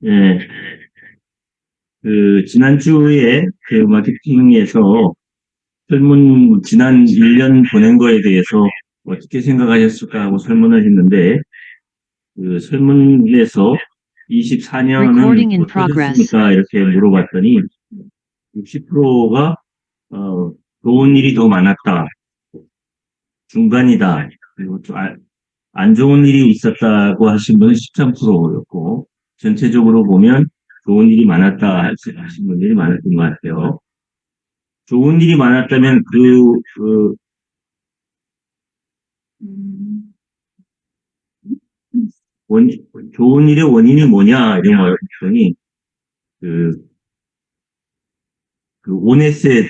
예, 지난주에 마케팅에서 지난 1년 보낸 거에 대해서 어떻게 생각하셨을까 하고 설문을 했는데, 설문에서 24년은 Recording in progress. 어떠셨습니까? 이렇게 물어봤더니, 60%가, 좋은 일이 더 많았다, 중간이다, 그리고 안 좋은 일이 있었다고 하신 분은 13%였고, 전체적으로 보면 좋은 일이 많았다 하신 분들이 많았던 것 같아요. 좋은 일이 많았다면 좋은 일의 원인이 뭐냐, 이런 거였더니, 그, 오네셋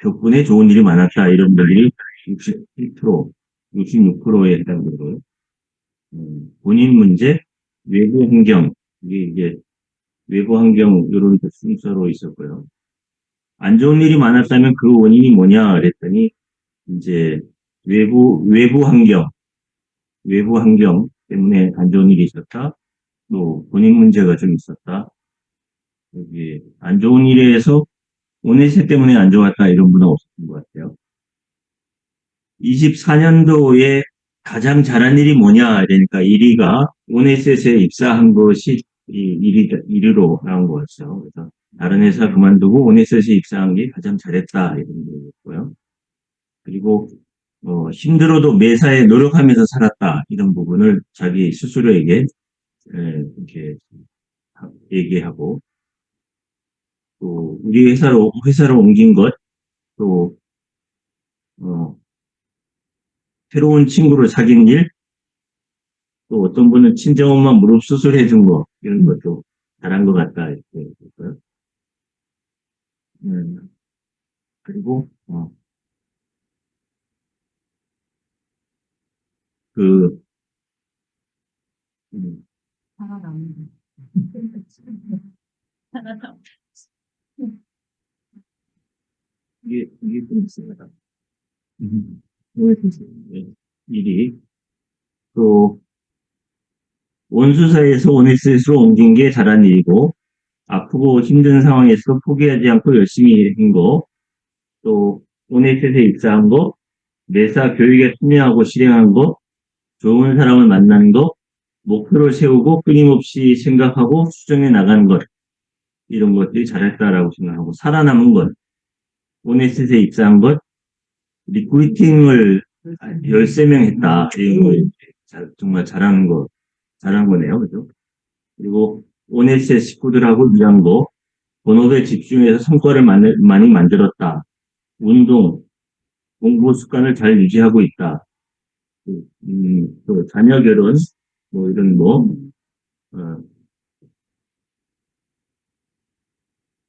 덕분에 좋은 일이 많았다, 이런 분들이 67%, 66%에 해당되고요. 본인 문제, 외부 환경, 이게 외부 환경, 이런 순서로 있었고요. 안 좋은 일이 많았다면 그 원인이 뭐냐, 그랬더니, 이제, 외부 환경 때문에 안 좋은 일이 있었다. 또, 본인 문제가 좀 있었다. 여기, 안 좋은 일에서 오네세 때문에 안 좋았다, 이런 분은 없었던 것 같아요. 24년도에 가장 잘한 일이 뭐냐, 그러니까 1위가 오네셋에 입사한 것이 1위로 나온 거였어요. 그래서 다른 회사 그만두고 오네셋에 입사한 게 가장 잘했다, 이런 얘기였고요. 그리고 힘들어도 매사에 노력하면서 살았다, 이런 부분을 자기 스스로에게 이렇게 얘기하고, 또 우리 회사로 옮긴 것, 또 어, 새로운 친구를 사귄 일, 또 어떤 분은 친정엄마 무릎 수술해 준 거, 이런 것도 잘한 것 같다, 이렇게 얘기했고요. 그리고 그 음, 이게 좀 있습니다. 네, 일이 또 원수사에서 오네스로 옮긴 게 잘한 일이고, 아프고 힘든 상황에서 포기하지 않고 열심히 한 거, 또 오네스에 입사한 거, 매사 교육에 참여하고 실행한 거, 좋은 사람을 만나는 거, 목표를 세우고 끊임없이 생각하고 수정해 나가는 것, 이런 것들이 잘했다라고 생각하고, 살아남은 것, 오네스에 입사한 것, 리크루팅을 13명 했다, 이런 거 정말 잘한 거네요. 그죠? 그리고 오네스의 식구들하고 일한 거, 본업에 집중해서 성과를 많이 만들었다. 운동, 공부 습관을 잘 유지하고 있다. 또 자녀 결혼, 뭐 이런 어,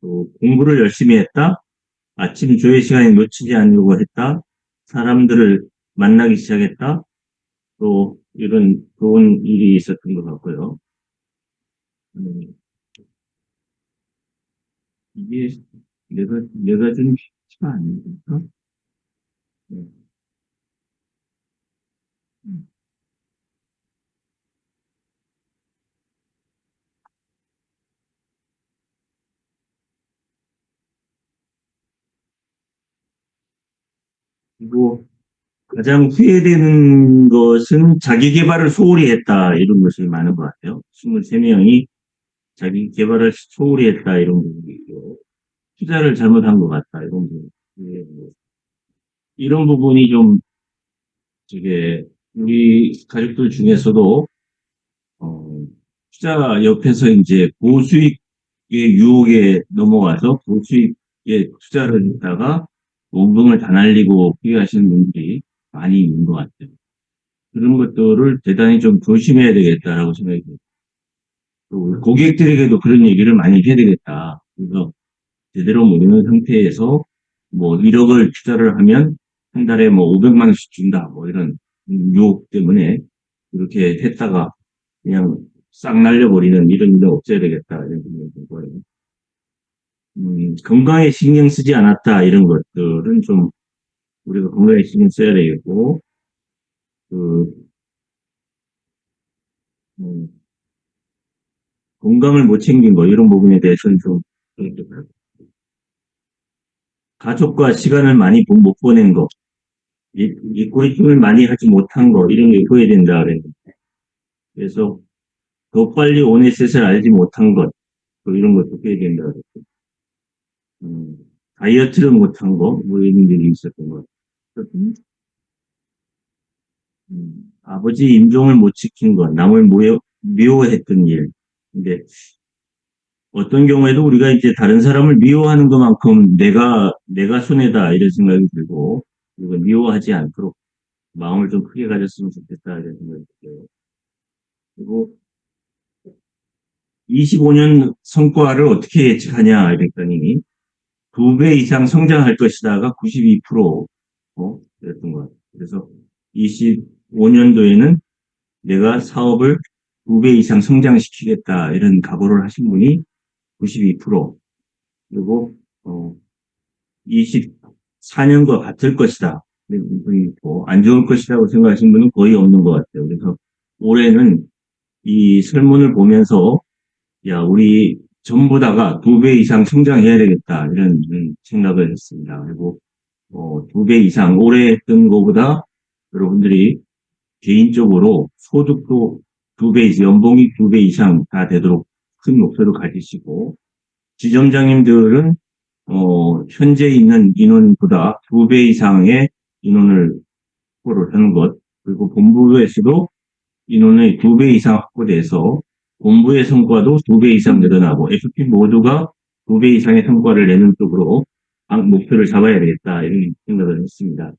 또 공부를 열심히 했다. 아침 조회 시간에 놓치지 않으려고 했다. 사람들을 만나기 시작했다. 또 이런 좋은 일이 있었던 것 같고요. 음, 이게 내가 준 시가 아닙니까? 네. 그리고 가장 후회되는 것은 자기 개발을 소홀히 했다, 이런 것이 많은 것 같아요. 23명이 자기 개발을 소홀히 했다, 이런 부분이고, 투자를 잘못한 것 같다, 이런 부분. 예, 이런 부분이 좀, 저게, 우리 가족들 중에서도, 어, 투자 옆에서 이제 고수익의 유혹에 넘어가서 고수익에 투자를 했다가 원금을 다 날리고 피해하시는 분들이 많이 있는 것 같아요. 그런 것들을 대단히 좀 조심해야 되겠다라고 생각이 듭니다. 또 우리 고객들에게도 그런 얘기를 많이 해야 되겠다. 그래서 제대로 모르는 상태에서 뭐 1억을 투자를 하면 한 달에 뭐 500만 원씩 준다. 뭐 이런 유혹 때문에 이렇게 했다가 그냥 싹 날려버리는 이런 일은 없어야 되겠다. 이런 생각이 들고요. 건강에 신경 쓰지 않았다. 이런 것들은 좀 우리가 건강에 신경 써야 되겠고, 그 음, 건강을 못 챙긴 거, 이런 부분에 대해서는 좀, 가족과 시간을 많이 못 보낸 거, 리코리팅을 많이 하지 못한 거, 이런 게 후회된다 그랬는데. 그래서 더 빨리 오네셋을 알지 못한 것, 뭐 이런 것도 후회된다 그랬고. 음, 다이어트를 못한 거, 뭐 이런 일이 있었던 것 같아요. 아버지 임종을 못 지킨 것, 남을 미워했던 일. 근데 어떤 경우에도 우리가 이제 다른 사람을 미워하는 것만큼 내가 손해다, 이런 생각이 들고, 그리고 미워하지 않도록 마음을 좀 크게 가졌으면 좋겠다, 이런 생각이 들어요. 그리고 25년 성과를 어떻게 예측하냐, 이랬더니, 2배 이상 성장할 것이다가 92%, 그랬던 것 같아요. 그래서 25년도에는 내가 사업을 2배 이상 성장시키겠다, 이런 각오를 하신 분이 92%, 그리고 24년과 같을 것이다, 이런 분이 있고, 안 좋을 것이라고 생각하시는 분은 거의 없는 것 같아요. 그래서 올해는 이 설문을 보면서, 야, 우리 전부 다가 2배 이상 성장해야 되겠다, 이런 생각을 했습니다. 그리고 2배 이상 올해 했던 것보다 여러분들이 개인적으로 소득도 2배 이상, 연봉이 2배 이상 다 되도록 큰 목표를 가지시고, 지점장님들은 현재 있는 인원보다 2배 이상의 인원을 확보를 하는 것, 그리고 본부에서도 인원의 2배 이상 확보돼서 본부의 성과도 2배 이상 늘어나고, FP 모두가 2배 이상의 성과를 내는 쪽으로 목표를 잡아야 되겠다, 이런 생각을 했습니다.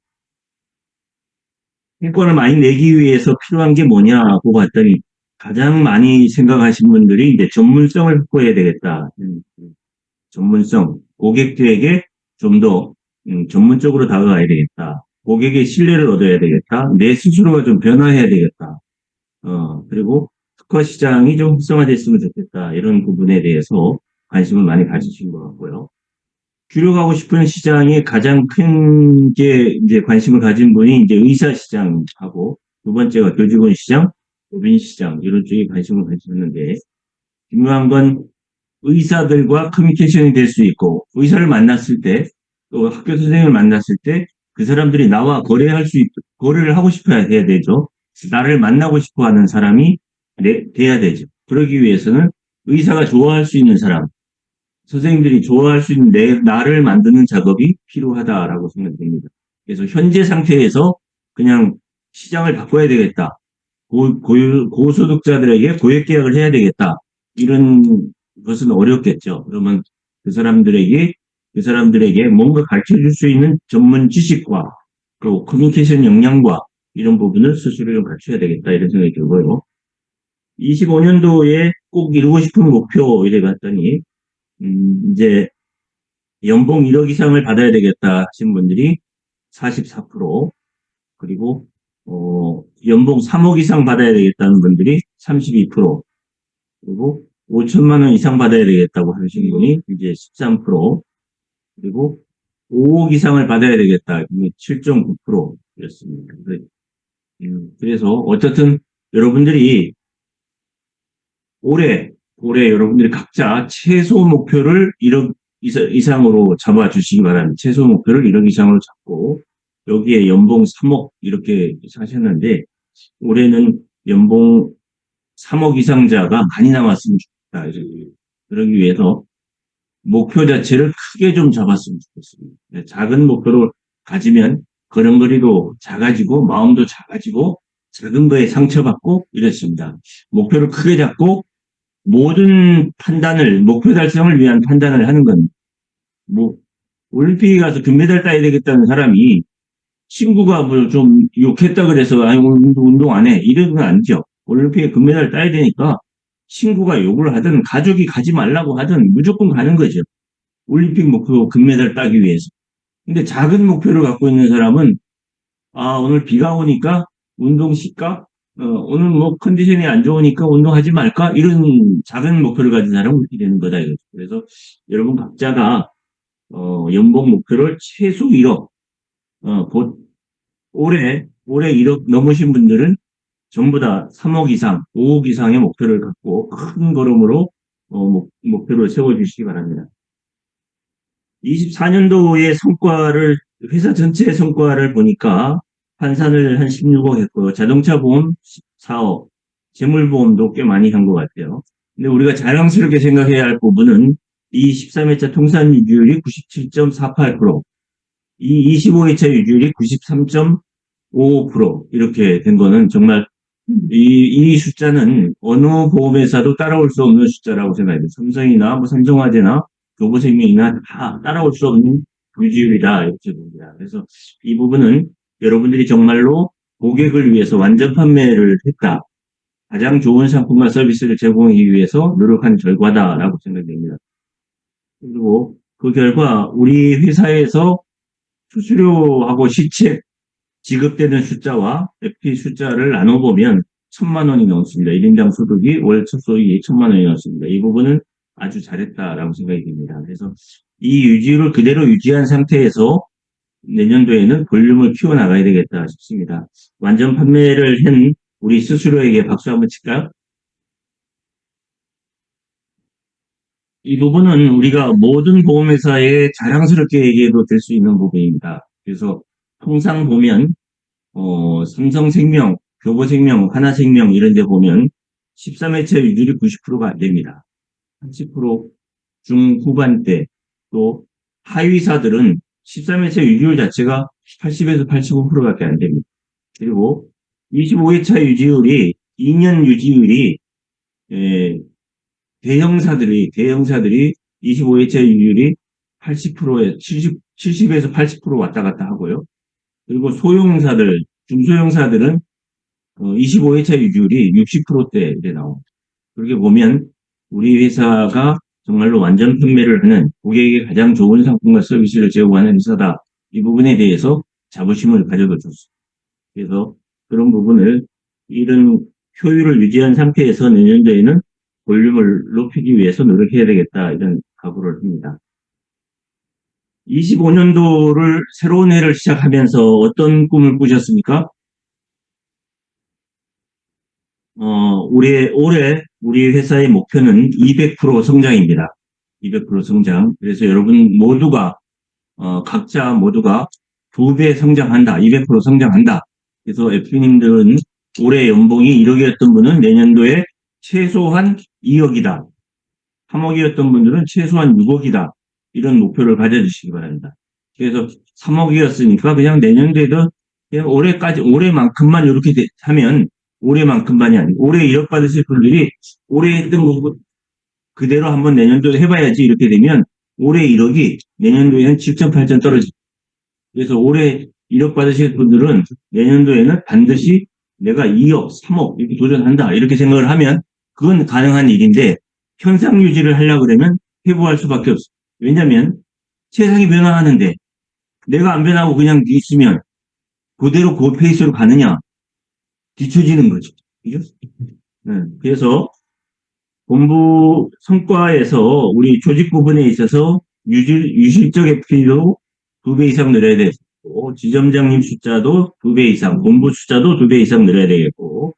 성과를 많이 내기 위해서 필요한 게 뭐냐고 봤더니, 가장 많이 생각하신 분들이 이제 전문성을 확보해야 되겠다. 전문성, 고객들에게 좀 더 전문적으로 다가가야 되겠다. 고객의 신뢰를 얻어야 되겠다. 내 스스로가 좀 변화해야 되겠다. 그리고 특화 시장이 좀 활성화됐으면 좋겠다. 이런 부분에 대해서 관심을 많이 가지신 것 같고요. 주력하고 싶은 시장이 가장 큰 게 이제 관심을 가진 분이 이제 의사 시장하고, 두 번째가 교직원 시장, 법인 시장, 이런 쪽에 관심을 가지셨는데, 중요한 건 의사들과 커뮤니케이션이 될 수 있고, 의사를 만났을 때, 또 학교 선생님을 만났을 때, 그 사람들이 나와 거래를 하고 싶어야 해야 되죠. 나를 만나고 싶어 하는 사람이 돼야 되죠. 그러기 위해서는 의사가 좋아할 수 있는 사람, 선생님들이 좋아할 수 있는 나를 만드는 작업이 필요하다라고 생각됩니다. 그래서 현재 상태에서 그냥 시장을 바꿔야 되겠다. 고소득자들에게 고액 계약을 해야 되겠다. 이런 것은 어렵겠죠. 그러면 그 사람들에게 뭔가 가르쳐 줄 수 있는 전문 지식과 또 커뮤니케이션 역량과 이런 부분을 스스로 좀 갖춰야 되겠다, 이런 생각이 들고요. 25년도에 꼭 이루고 싶은 목표 이래 봤더니, 이제 연봉 1억 이상을 받아야 되겠다 하신 분들이 44%, 그리고 연봉 3억 이상 받아야 되겠다는 분들이 32%, 그리고 5천만 원 이상 받아야 되겠다고 하신 분이 이제 13%, 그리고 5억 이상을 받아야 되겠다, 7.9%였습니다. 그래서 어쨌든 여러분들이 올해 여러분들이 각자 최소 목표를 1억 이상으로 잡아주시기 바랍니다. 최소 목표를 1억 이상으로 잡고, 여기에 연봉 3억 이렇게 사셨는데, 올해는 연봉 3억 이상자가 많이 남았으면 좋겠다. 그러기 위해서 목표 자체를 크게 좀 잡았으면 좋겠습니다. 작은 목표를 가지면 걸음걸이도 작아지고 마음도 작아지고 작은 거에 상처받고 이렇습니다. 목표를 크게 잡고 모든 목표 달성을 위한 판단을 하는 건, 뭐, 올림픽에 가서 금메달 따야 되겠다는 사람이 친구가 뭐 좀 욕했다 그래서, 아니, 운동 안 해, 이런 건 아니죠. 올림픽에 금메달 따야 되니까 친구가 욕을 하든 가족이 가지 말라고 하든 무조건 가는 거죠. 올림픽 목표 금메달 따기 위해서. 근데 작은 목표를 갖고 있는 사람은, 오늘 비가 오니까 운동 쉴까? 오늘 뭐 컨디션이 안 좋으니까 운동하지 말까? 이런 작은 목표를 가진 사람은 그렇게 되는 거다, 이거죠. 그래서 여러분 각자가 연봉 목표를 최소 1억, 곧 올해 1억 넘으신 분들은 전부 다 3억 이상, 5억 이상의 목표를 갖고 큰 걸음으로 목표를 세워주시기 바랍니다. 24년도의 성과를, 회사 전체의 성과를 보니까 환산을 한 16억 했고요. 자동차 보험 4억, 재물보험도 꽤 많이 한 것 같아요. 근데 우리가 자랑스럽게 생각해야 할 부분은 이 13회차 통산 유지율이 97.48%, 이 25회차 유지율이 93.55% 이렇게 된 거는 정말 이 숫자는 어느 보험회사도 따라올 수 없는 숫자라고 생각해요. 삼성이나 뭐 삼성화재나 교보생명이나 다 따라올 수 없는 유지율이다 이렇게 봅니다. 그래서 이 부분은 여러분들이 정말로 고객을 위해서 완전 판매를 했다. 가장 좋은 상품과 서비스를 제공하기 위해서 노력한 결과다라고 생각됩니다. 그리고 그 결과 우리 회사에서 수수료하고 시책 지급되는 숫자와 FP 숫자를 나눠보면 1,000만 원이 넘습니다. 1인당 소득이 월 소득이 1,000만 원이 넘습니다. 이 부분은 아주 잘했다라고 생각이 듭니다. 그래서 이 유지를 그대로 유지한 상태에서 내년도에는 볼륨을 키워나가야 되겠다 싶습니다. 완전 판매를 한 우리 스스로에게 박수 한번 칠까요? 이 부분은 우리가 모든 보험회사에 자랑스럽게 얘기해도 될 수 있는 부분입니다. 그래서 통상 보면 삼성생명, 교보생명, 하나생명 이런 데 보면 13회차 유율이 90%가 안 됩니다. 30% 중후반대, 또 하위사들은 13회차 유지율 자체가 80에서 85%밖에 안 됩니다. 그리고 25회차 유지율이 2년 유지율이 대형사들이 25회차 유지율이 80%에 70에서 80% 왔다 갔다 하고요. 그리고 소형사들, 중소형사들은 25회차 유지율이 60%대에 나옵니다. 그렇게 보면 우리 회사가 정말로 완전 판매를 하는 고객에게 가장 좋은 상품과 서비스를 제공하는 회사다. 이 부분에 대해서 자부심을 가져도 좋습니다. 그래서 그런 부분을 이런 효율을 유지한 상태에서 내년도에는 볼륨을 높이기 위해서 노력해야 되겠다. 이런 각오를 합니다. 25년도를 새로운 해를 시작하면서 어떤 꿈을 꾸셨습니까? 올해 우리 회사의 목표는 200% 성장입니다. 200% 성장. 그래서 여러분 모두가, 각자 모두가 2배 성장한다. 200% 성장한다. 그래서 FP님들은 올해 연봉이 1억이었던 분은 내년도에 최소한 2억이다. 3억이었던 분들은 최소한 6억이다. 이런 목표를 가져주시기 바랍니다. 그래서 3억이었으니까 그냥 내년도에도 그냥 올해만큼만 이렇게 하면 올해만큼만이 아니고 올해 1억 받으실 분들이 올해 했던 거 그대로 한번 내년도에 해봐야지 이렇게 되면 올해 1억이 내년도에는 7점, 8점 떨어집니다. 그래서 올해 1억 받으실 분들은 내년도에는 반드시 내가 2억, 3억 이렇게 도전한다 이렇게 생각을 하면 그건 가능한 일인데 현상 유지를 하려고 그러면 회복할 수밖에 없어요. 왜냐하면 세상이 변화하는데 내가 안 변하고 그냥 있으면 그대로 그 페이스로 가느냐 뒤처지는 거죠. 그죠? 네. 그래서 본부 성과에서 우리 조직 부분에 있어서 유실적 FP도 2배 이상 늘어야 되고 지점장님 숫자도 2배 이상, 본부 숫자도 2배 이상 늘어야 되겠고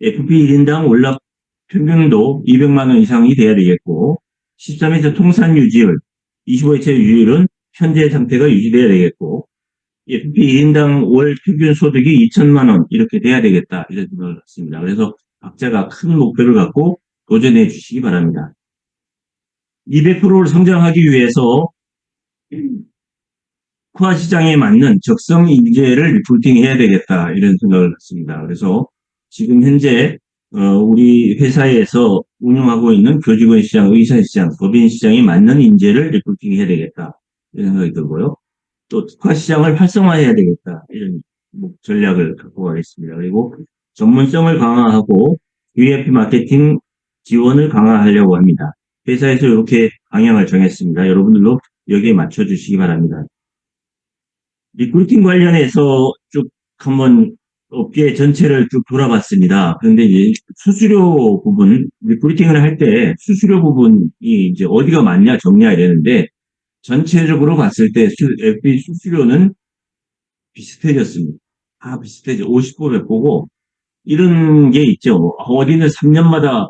FP 1인당 월납 평균도 200만 원 이상이 돼야 되겠고 13회차 통산 유지율, 25회차 유지율은 현재 상태가 유지돼야 되겠고 FP 1인당 월 평균 소득이 2천만 원 이렇게 돼야 되겠다 이런 생각을 갖습니다. 그래서 각자가 큰 목표를 갖고 도전해 주시기 바랍니다. 200%를 성장하기 위해서 코아 시장에 맞는 적성 인재를 리크루팅해야 되겠다 이런 생각을 갖습니다. 그래서 지금 현재 우리 회사에서 운영하고 있는 교직원 시장, 의사 시장, 법인 시장에 맞는 인재를 리크루팅해야 되겠다 이런 생각이 들고요. 또 특화 시장을 활성화해야 되겠다 이런 전략을 갖고 가겠습니다. 그리고 전문성을 강화하고 UFP 마케팅 지원을 강화하려고 합니다. 회사에서 이렇게 방향을 정했습니다. 여러분들도 여기에 맞춰주시기 바랍니다. 리크루팅 관련해서 쭉 한번 업계 전체를 쭉 돌아봤습니다. 그런데 이제 수수료 부분, 리크루팅을 할 때 수수료 부분이 이제 어디가 맞냐, 적냐 이랬는데 전체적으로 봤을 때 FP 수수료는 비슷해졌습니다. 다 비슷해져. 50% 100%고 이런 게 있죠. 어디는 3년마다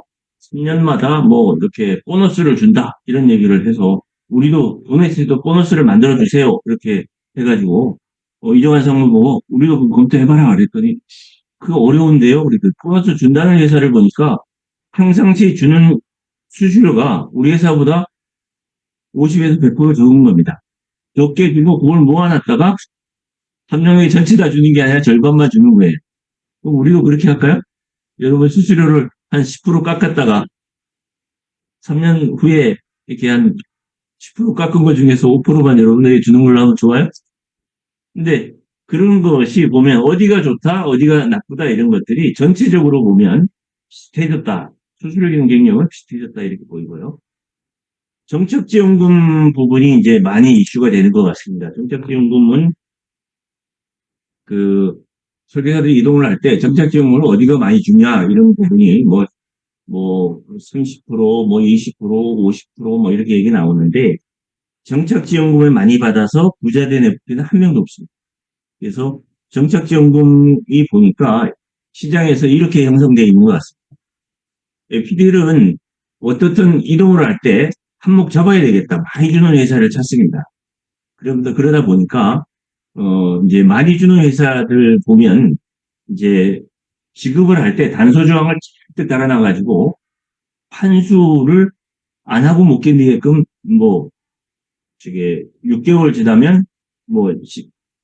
뭐 이렇게 보너스를 준다. 이런 얘기를 해서 우리도 도네스도 보너스를 만들어 주세요. 이렇게 해가지고 이정환 상무 보고 우리도 그거 검토해봐라 그랬더니 그거 어려운데요. 우리 그 보너스 준다는 회사를 보니까 평상시 주는 수수료가 우리 회사보다 50에서 100% 적은 겁니다. 적게 주고 그걸 모아놨다가 3년에 전체 다 주는 게 아니라 절반만 주는 거예요. 그럼 우리도 그렇게 할까요? 여러분 수수료를 한 10% 깎았다가 3년 후에 이렇게 한 10% 깎은 것 중에서 5%만 여러분에게 주는 걸로 하면 좋아요? 근데 그런 것이 보면 어디가 좋다, 어디가 나쁘다 이런 것들이 전체적으로 보면 비슷해졌다. 수수료 경쟁력은 비슷해졌다 이렇게 보이고요. 정책지원금 부분이 이제 많이 이슈가 되는 것 같습니다. 정책지원금은 그 설계사들이 이동을 할 때 정책지원금을 어디가 많이 주냐 이런 부분이 뭐 30%, 뭐 20%, 50%뭐 이렇게 얘기 나오는데 정착지원금을 많이 받아서 부자 된 FP는 한 명도 없습니다. 그래서 정착지원금이 보니까 시장에서 이렇게 형성되어 있는 것 같습니다. FP들은 어떻든 이동을 할 때 한몫 잡아야 되겠다. 많이 주는 회사를 찾습니다. 그러다 보니까 이제 많이 주는 회사들 보면 이제 지급을 할 때 단서조항을 잔뜩 달아놔가지고 판수를 안 하고 못 견디게끔 뭐 저게 6개월 지나면 뭐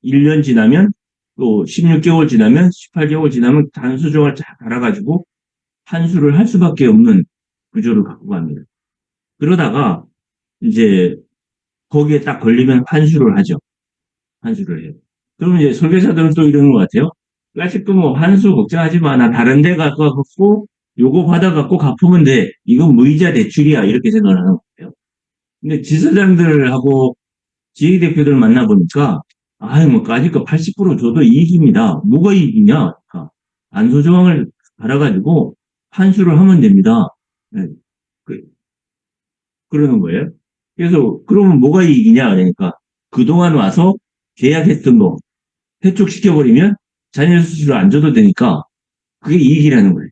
1년 지나면 또 16개월 지나면 18개월 지나면 단수조항을 쫙 달아가지고 판수를 할 수밖에 없는 구조를 갖고 갑니다. 그러다가 이제 거기에 딱 걸리면 환수를 하죠. 환수를 해요. 그러면 이제 설계사들은 또 이러는 것 같아요. 클래식도 뭐 환수 걱정하지 마. 나 다른 데 갖고 요거 받아갖고 갚으면 돼. 이건 무이자 대출이야. 이렇게 생각을 하는 거예요. 근데 지사장들하고 지휘대표들 만나보니까 아이 뭐 까짓 거 80% 줘도 이익입니다. 뭐가 이익이냐? 그러니까 안소조항을 달아가지고 환수를 하면 됩니다. 네. 그러는 거예요. 그래서 그러면 뭐가 이익이냐? 그러니까 그동안 와서 계약했던 거 해촉시켜버리면 자녀 수수료 안 줘도 되니까 그게 이익이라는 거예요.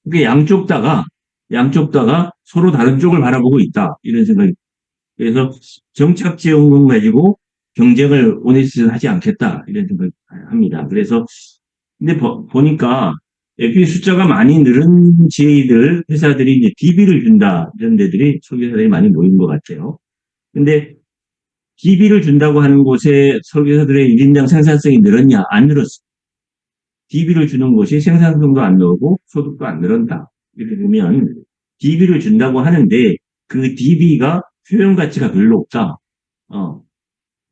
그게 양쪽 다가 서로 다른 쪽을 바라보고 있다. 이런 생각이. 그래서 정착지원금 가지고 경쟁을 오네시스는 하지 않겠다. 이런 생각을 합니다. 그래서 근데 보니까 FP 숫자가 많이 늘은 GA들 회사들이 이제 DB를 준다. 이런 데들이 설계사들이 많이 모인 것 같아요. 근데 DB를 준다고 하는 곳에 설계사들의 1인당 생산성이 늘었냐? 안 늘었어. DB를 주는 곳이 생산성도 안 늘고 소득도 안 늘었다. 이렇게 보면 DB를 준다고 하는데 그 DB가 효용 가치가 별로 없다.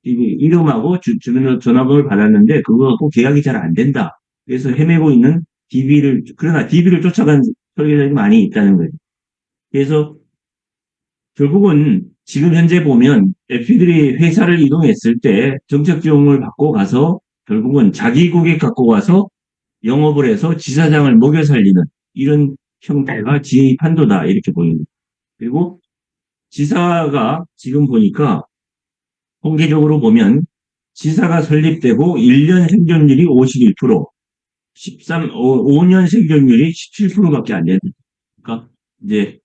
DB 이름하고 주민등록 전화번호를 받았는데 그거 갖고 계약이 잘 안 된다. 그래서 헤매고 있는 그러나 DB를 쫓아간 설계사들이 많이 있다는 거예요. 그래서 결국은 지금 현재 보면 FP들이 회사를 이동했을 때 정책지원을 받고 가서 결국은 자기 고객 갖고 와서 영업을 해서 지사장을 먹여 살리는 이런 형태가 GA 판도다 이렇게 보입니다. 그리고 지사가 지금 보니까 통계적으로 보면 지사가 설립되고 1년 생존율이 51%, 5년 생존율이 17%밖에 안 됩니다. 그러니까 이제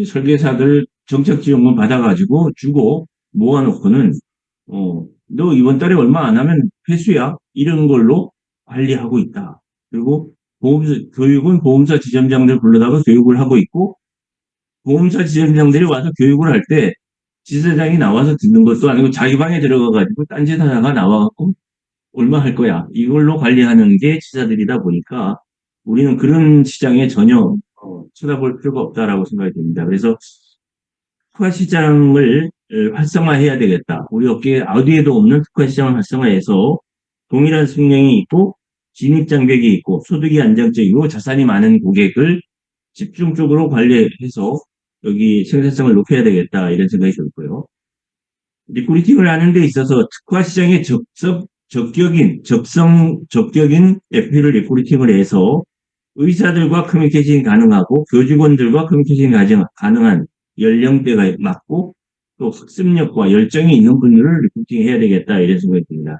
설계사들 정책지원금 받아가지고 주고 모아놓고는 너 이번 달에 얼마 안 하면 회수야 이런 걸로 관리하고 있다. 그리고 교육은 보험사 지점장들 불러다가 교육을 하고 있고 보험사 지점장들이 와서 교육을 할 때 지사장이 나와서 듣는 것도 아니고 자기 방에 들어가가지고 딴짓 하다가 나와갖고 얼마 할 거야 이걸로 관리하는 게 지사들이다 보니까 우리는 그런 시장에 전혀 쳐다볼 필요가 없다라고 생각이 듭니다. 그래서 특화 시장을 활성화해야 되겠다. 우리 업계에 어디에도 없는 특화 시장을 활성화해서 동일한 숙련이 있고 진입 장벽이 있고 소득이 안정적이고 자산이 많은 고객을 집중적으로 관리해서 여기 생산성을 높여야 되겠다 이런 생각이 들고요. 리크루팅을 하는 데 있어서 특화 시장에 적격인 FP를 리크루팅을 해서 의사들과 커뮤니케이션이 가능하고 교직원들과 커뮤니케이션이 가능한 연령대가 맞고 또 학습력과 열정이 있는 분들을 리크루팅해야 되겠다 이런 생각이 듭니다.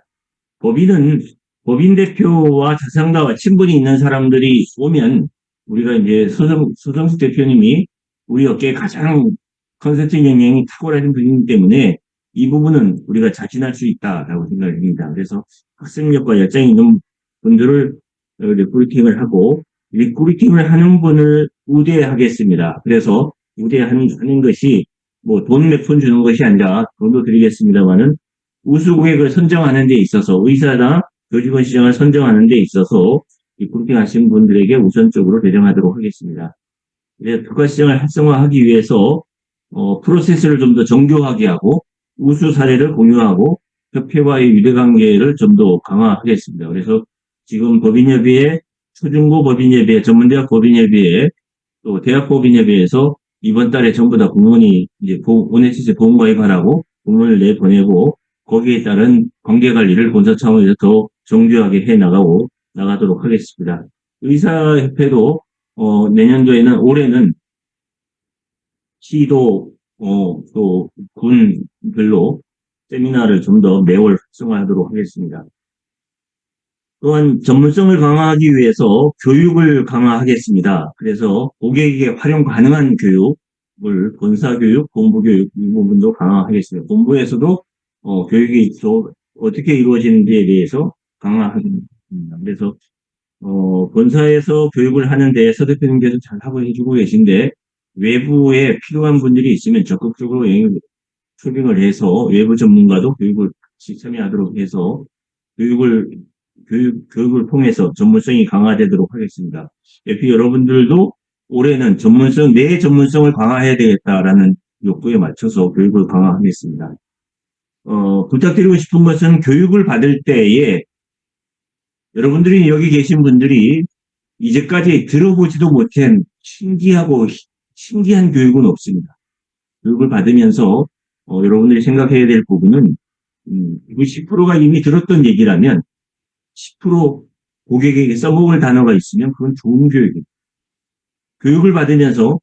법인은 법인 대표와 자산가와 친분이 있는 사람들이 오면 우리가 이제 서정식 대표님이 우리 업계에 가장 컨설팅 영향이 탁월한 분이기 때문에 이 부분은 우리가 자진할 수 있다라고 생각을 합니다. 그래서 학생력과 열정이 있는 분들을 리크루팅을 하고 리크루팅을 하는 분을 우대하겠습니다. 그래서 우대하는 것이 뭐 돈 몇 푼 주는 것이 아니라 돈도 드리겠습니다만은 우수 고객을 선정하는 데 있어서 의사나 교직원 시장을 선정하는 데 있어서 리크루팅 하신 분들에게 우선적으로 배정하도록 하겠습니다. 이제 특화 시장을 활성화하기 위해서 프로세스를 좀 더 정교하게 하고 우수 사례를 공유하고 협회와의 유대관계를 좀 더 강화하겠습니다. 그래서 지금 법인협의회, 초중고 법인협의회, 전문대학 법인협의회, 또 대학법인협의회에서 이번 달에 전부 다 공문이 이제 ONHC 보험가입하라고 공문을 내보내고 거기에 따른 관계관리를 본사 차원에서 더 정교하게 해 나가도록 하겠습니다. 의사협회도 내년도에는 올해는 시도 또 군별로 세미나를 좀 더 매월 활성화하도록 하겠습니다. 또한 전문성을 강화하기 위해서 교육을 강화하겠습니다. 그래서 고객에게 활용 가능한 교육을 본사교육, 본부교육 이 부분도 강화하겠습니다. 본부에서도 교육이 또 어떻게 이루어지는지에 대해서 강화하겠습니다. 그래서 본사에서 교육을 하는데 서 대표님께서 잘 하고 해주고 계신데 외부에 필요한 분들이 있으면 적극적으로 초빙을 해서 외부 전문가도 교육을 같이 참여하도록 해서 교육을 통해서 전문성이 강화되도록 하겠습니다. FP 여러분들도 올해는 내 전문성을 강화해야 되겠다라는 욕구에 맞춰서 교육을 강화하겠습니다. 부탁드리고 싶은 것은 교육을 받을 때에 여러분들이 여기 계신 분들이 이제까지 들어보지도 못한 신기한 교육은 없습니다. 교육을 받으면서 여러분들이 생각해야 될 부분은 90%가 이미 들었던 얘기라면 10% 고객에게 써먹을 단어가 있으면 그건 좋은 교육입니다. 교육을 받으면서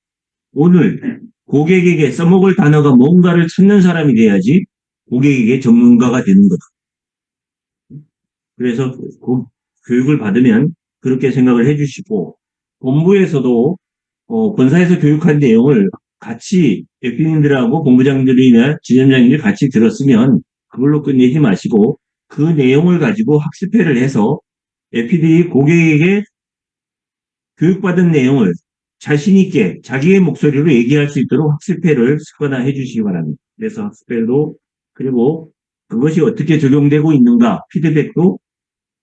오늘 고객에게 써먹을 단어가 뭔가를 찾는 사람이 돼야지 고객에게 전문가가 되는 거다. 그래서 교육을 받으면 그렇게 생각을 해주시고 본부에서도 본사에서 교육한 내용을 같이 FP님들하고 본부장들이나 지점장님들이 같이 들었으면 그걸로 끝내지 마시고 그 내용을 가지고 학습회를 해서 FP들이 고객에게 교육받은 내용을 자신 있게 자기의 목소리로 얘기할 수 있도록 학습회를 습관화해 주시기 바랍니다. 그래서 학습회도 그리고 그것이 어떻게 적용되고 있는가 피드백도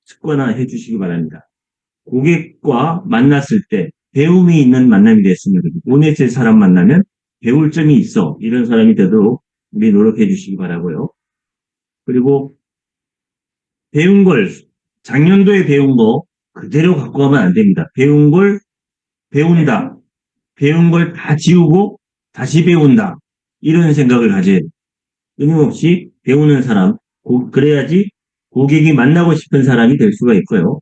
습관화해 주시기 바랍니다. 고객과 만났을 때 배움이 있는 만남이 됐으면 오네체 사람 만나면 배울 점이 있어 이런 사람이 되도록 우리 노력해 주시기 바라고요. 그리고 배운 걸 작년도에 배운 거 그대로 갖고 가면 안 됩니다. 배운 걸 배운다. 배운 걸 다 지우고 다시 배운다. 이런 생각을 가져야 돼요. 끊임없이 배우는 사람, 그래야지 고객이 만나고 싶은 사람이 될 수가 있고요.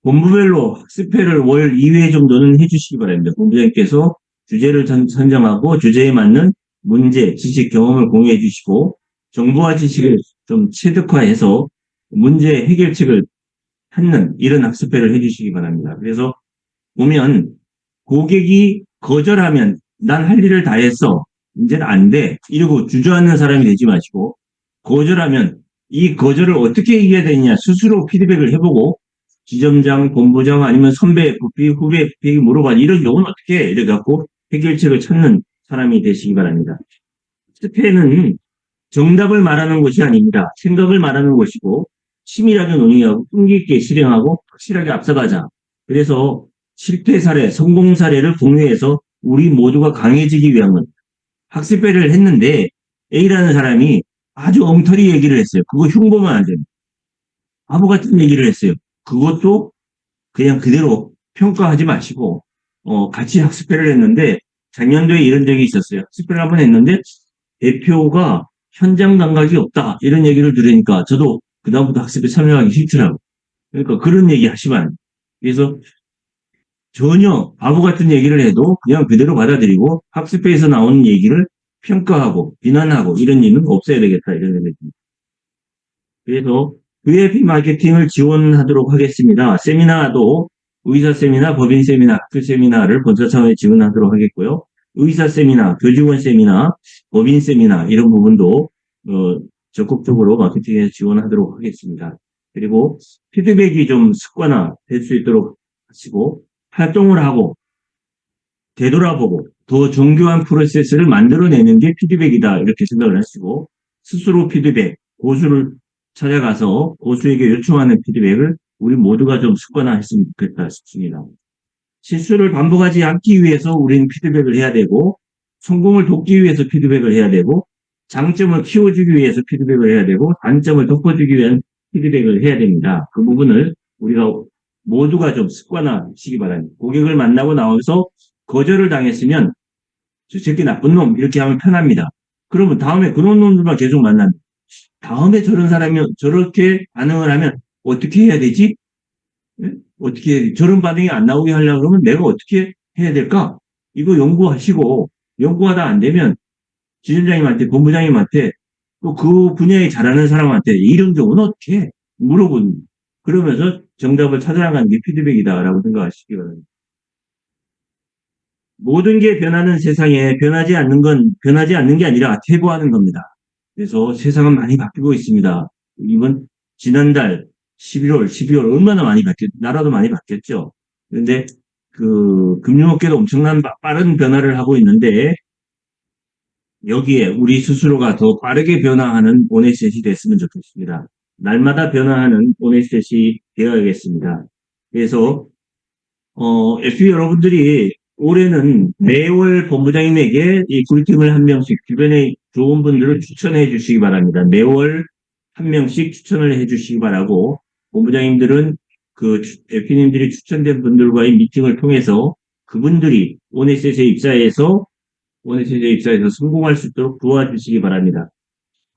본부별로 학습회를 월 2회 정도는 해주시기 바랍니다. 본부장님께서 주제를 선정하고 주제에 맞는 문제, 지식, 경험을 공유해 주시고 정보와 지식을 좀 체득화해서 문제 해결책을 찾는 이런 학습회를 해주시기 바랍니다. 그래서 보면 고객이 거절하면 난 할 일을 다 했어. 이제는 안 돼. 이러고 주저앉는 사람이 되지 마시고 거절하면 이 거절을 어떻게 이겨야 되느냐 스스로 피드백을 해보고 지점장, 본부장 아니면 선배, 부피, 후배, 부피 물어봐. 이런 경우는 어떻게 해? 이래갖고 해결책을 찾는 사람이 되시기 바랍니다. 스페는 정답을 말하는 것이 아닙니다. 생각을 말하는 것이고 치밀하게 논의하고 끈기 있게 실행하고 확실하게 앞서가자. 그래서 실패 사례, 성공 사례를 공유해서 우리 모두가 강해지기 위한 건 학습회를 했는데 A라는 사람이 아주 엉터리 얘기를 했어요. 그거 흉보면 안 됩니다. 바보 같은 얘기를 했어요. 그것도 그냥 그대로 평가하지 마시고 같이 학습회를 했는데 작년도에 이런 적이 있었어요. 학습회를 한번 했는데 대표가 현장 감각이 없다 이런 얘기를 들으니까 저도 그다음부터 학습에 참여하기 싫더라고요. 그러니까 그런 얘기 하시면 안 돼요. 그래서 전혀 바보 같은 얘기를 해도 그냥 그대로 받아들이고 학습회에서 나오는 얘기를 평가하고 비난하고 이런 일은 없어야 되겠다 이런 생각이 듭니다. 그래서 VIP 마케팅을 지원하도록 하겠습니다. 세미나도 의사 세미나, 법인 세미나, 학교 세미나를 본사 차원에 지원하도록 하겠고요. 의사 세미나, 교직원 세미나, 법인 세미나 이런 부분도 적극적으로 마케팅에 지원하도록 하겠습니다. 그리고 피드백이 좀 습관화 될 수 있도록 하시고 활동을 하고 되돌아보고 더 정교한 프로세스를 만들어내는 게 피드백이다 이렇게 생각을 하시고 스스로 피드백, 고수를 찾아가서 고수에게 요청하는 피드백을 우리 모두가 좀 습관화했으면 좋겠다 싶습니다. 실수를 반복하지 않기 위해서 우리는 피드백을 해야 되고 성공을 돕기 위해서 피드백을 해야 되고 장점을 키워주기 위해서 피드백을 해야 되고 단점을 덮어주기 위한 피드백을 해야 됩니다. 그 부분을 우리가 모두가 좀 습관화시기 바랍니다. 고객을 만나고 나와서 거절을 당했으면 저 새끼 나쁜 놈 이렇게 하면 편합니다. 그러면 다음에 그런 놈들만 계속 만납니다. 다음에 저런 사람이 저렇게 반응을 하면 어떻게 해야 되지? 예? 어떻게 저런 반응이 안 나오게 하려고 그러면 내가 어떻게 해야 될까? 이거 연구하시고 연구하다 안 되면 지점장님한테 본부장님한테 또 그 분야에 잘하는 사람한테 이런 경우는 어떻게 해? 물어보는 그러면서 정답을 찾아나가는 게 피드백이다라고 생각하시기 바랍니다. 모든 게 변하는 세상에 변하지 않는 게 아니라 퇴보하는 겁니다. 그래서 세상은 많이 바뀌고 있습니다. 이번 지난달 11월, 12월 얼마나 많이 나라도 많이 바뀌었죠. 그런데 그 금융업계도 엄청난 빠른 변화를 하고 있는데 여기에 우리 스스로가 더 빠르게 변화하는 오네셋이 됐으면 좋겠습니다. 날마다 변화하는 오네셋이 되어야겠습니다. 그래서 FP 여러분들이 올해는 매월 본부장님에게 이 꿀팁을 한 명씩 주변에 좋은 분들을 추천해 주시기 바랍니다. 매월 한 명씩 추천을 해 주시기 바라고 본부장님들은 그 FP님들이 추천된 분들과의 미팅을 통해서 그분들이 오네셋에 입사해서 성공할 수 있도록 도와주시기 바랍니다.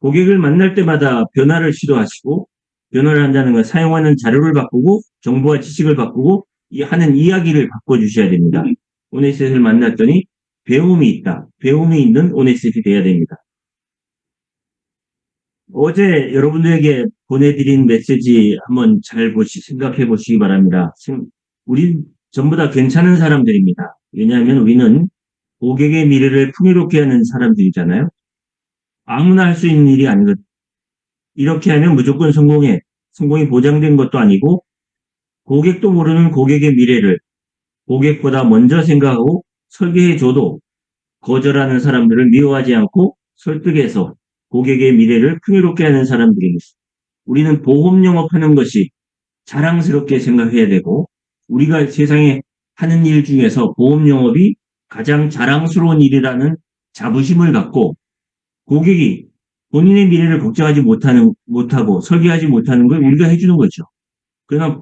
고객을 만날 때마다 변화를 시도하시고 변화를 한다는 건 사용하는 자료를 바꾸고 정보와 지식을 바꾸고 하는 이야기를 바꿔주셔야 됩니다. 오네셋을 만났더니 배움이 있다. 배움이 있는 오네셋이 돼야 됩니다. 어제 여러분들에게 보내드린 메시지 한번 생각해 보시기 바랍니다. 우리 전부 다 괜찮은 사람들입니다. 왜냐하면 우리는 고객의 미래를 풍요롭게 하는 사람들이잖아요. 아무나 할 수 있는 일이 아니거든요. 이렇게 하면 무조건 성공해. 성공이 보장된 것도 아니고 고객도 모르는 고객의 미래를 고객보다 먼저 생각하고 설계해줘도 거절하는 사람들을 미워하지 않고 설득해서 고객의 미래를 풍요롭게 하는 사람들입니다. 우리는 보험 영업하는 것이 자랑스럽게 생각해야 되고 우리가 세상에 하는 일 중에서 보험 영업이 가장 자랑스러운 일이라는 자부심을 갖고 고객이 본인의 미래를 걱정하지 못하고 설계하지 못하는 걸 우리가 해주는 거죠. 그러나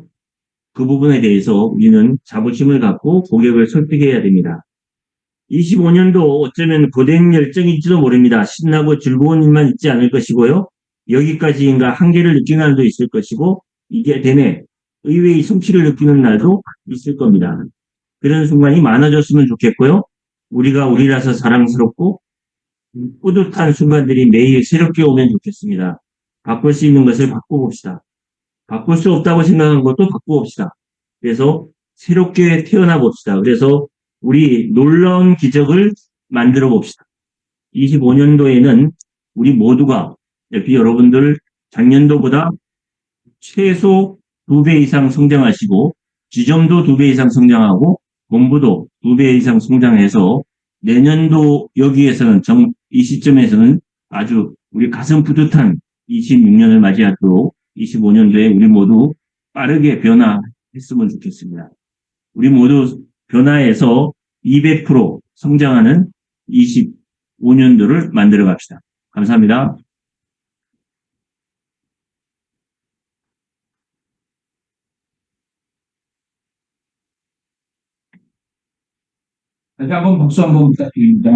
그 부분에 대해서 우리는 자부심을 갖고 고객을 설득해야 됩니다. 25년도 어쩌면 고된 열정일지도 모릅니다. 신나고 즐거운 일만 있지 않을 것이고요. 여기까지인가 한계를 느끼는 날도 있을 것이고 이게 되네 의외의 성취를 느끼는 날도 있을 겁니다. 그런 순간이 많아졌으면 좋겠고요. 우리가 우리라서 자랑스럽고 뿌듯한 순간들이 매일 새롭게 오면 좋겠습니다. 바꿀 수 있는 것을 바꿔봅시다. 바꿀 수 없다고 생각한 것도 바꿔봅시다. 그래서 새롭게 태어나 봅시다. 그래서 우리 놀라운 기적을 만들어 봅시다. 25년도에는 우리 모두가 FP 여러분들 작년도보다 최소 2배 이상 성장하시고 지점도 2배 이상 성장하고 본부도 2배 이상 성장해서 내년도 여기에서는 이 시점에서는 아주 우리 가슴 뿌듯한 26년을 맞이하도록 25년도에 우리 모두 빠르게 변화했으면 좋겠습니다. 우리 모두 변화해서 200% 성장하는 25년도를 만들어 갑시다. 감사합니다. 다시 한번 박수 한번 부탁드립니다.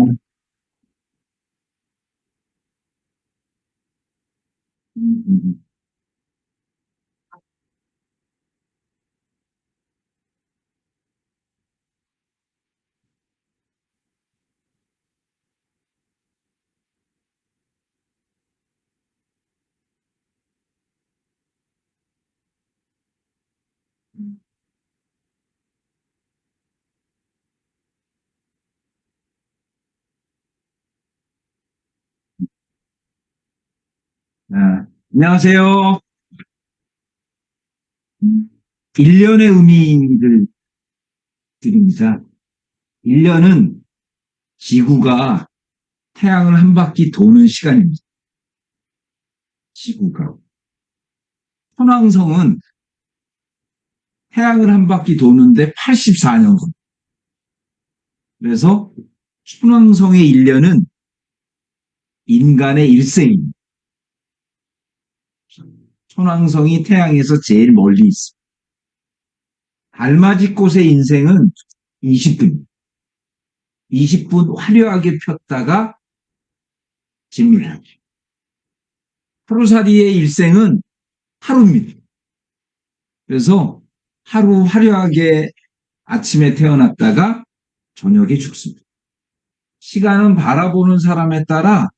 안녕하세요. 1년의 의미를 드립니다. 1년은 지구가 태양을 한 바퀴 도는 시간입니다. 지구가. 천왕성은 태양을 한 바퀴 도는데 84년. 그래서 천왕성의 1년은 인간의 일생입니다. 천왕성이 태양에서 제일 멀리 있습니다. 달맞이꽃의 인생은 20분. 20분 화려하게 폈다가 집니다. 하루살이의 일생은 하루입니다. 그래서 하루 화려하게 아침에 태어났다가 저녁에 죽습니다. 시간은 바라보는 사람에 따라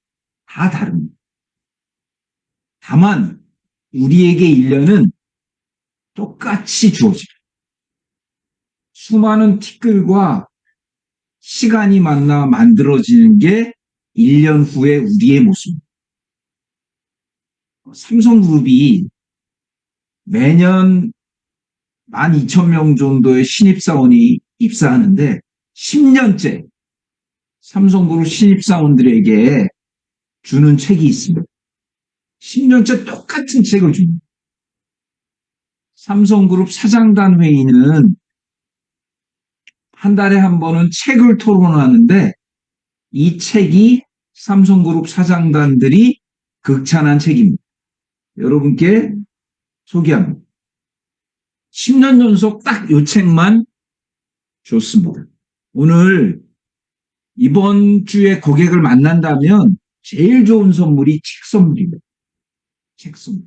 다 다릅니다. 다만 우리에게 1년은 똑같이 주어집니다. 수많은 티끌과 시간이 만나 만들어지는 게 1년 후의 우리의 모습입니다. 삼성그룹이 매년 12,000명 정도의 신입사원이 입사하는데 10년째 삼성그룹 신입사원들에게 주는 책이 있습니다. 10년째 똑같은 책을 줍니다. 삼성그룹 사장단 회의는 한 달에 한 번은 책을 토론하는데 이 책이 삼성그룹 사장단들이 극찬한 책입니다. 여러분께 소개합니다. 10년 연속 딱 이 책만 좋습니다. 오늘 이번 주에 고객을 만난다면 제일 좋은 선물이 책 선물입니다. 책 선물.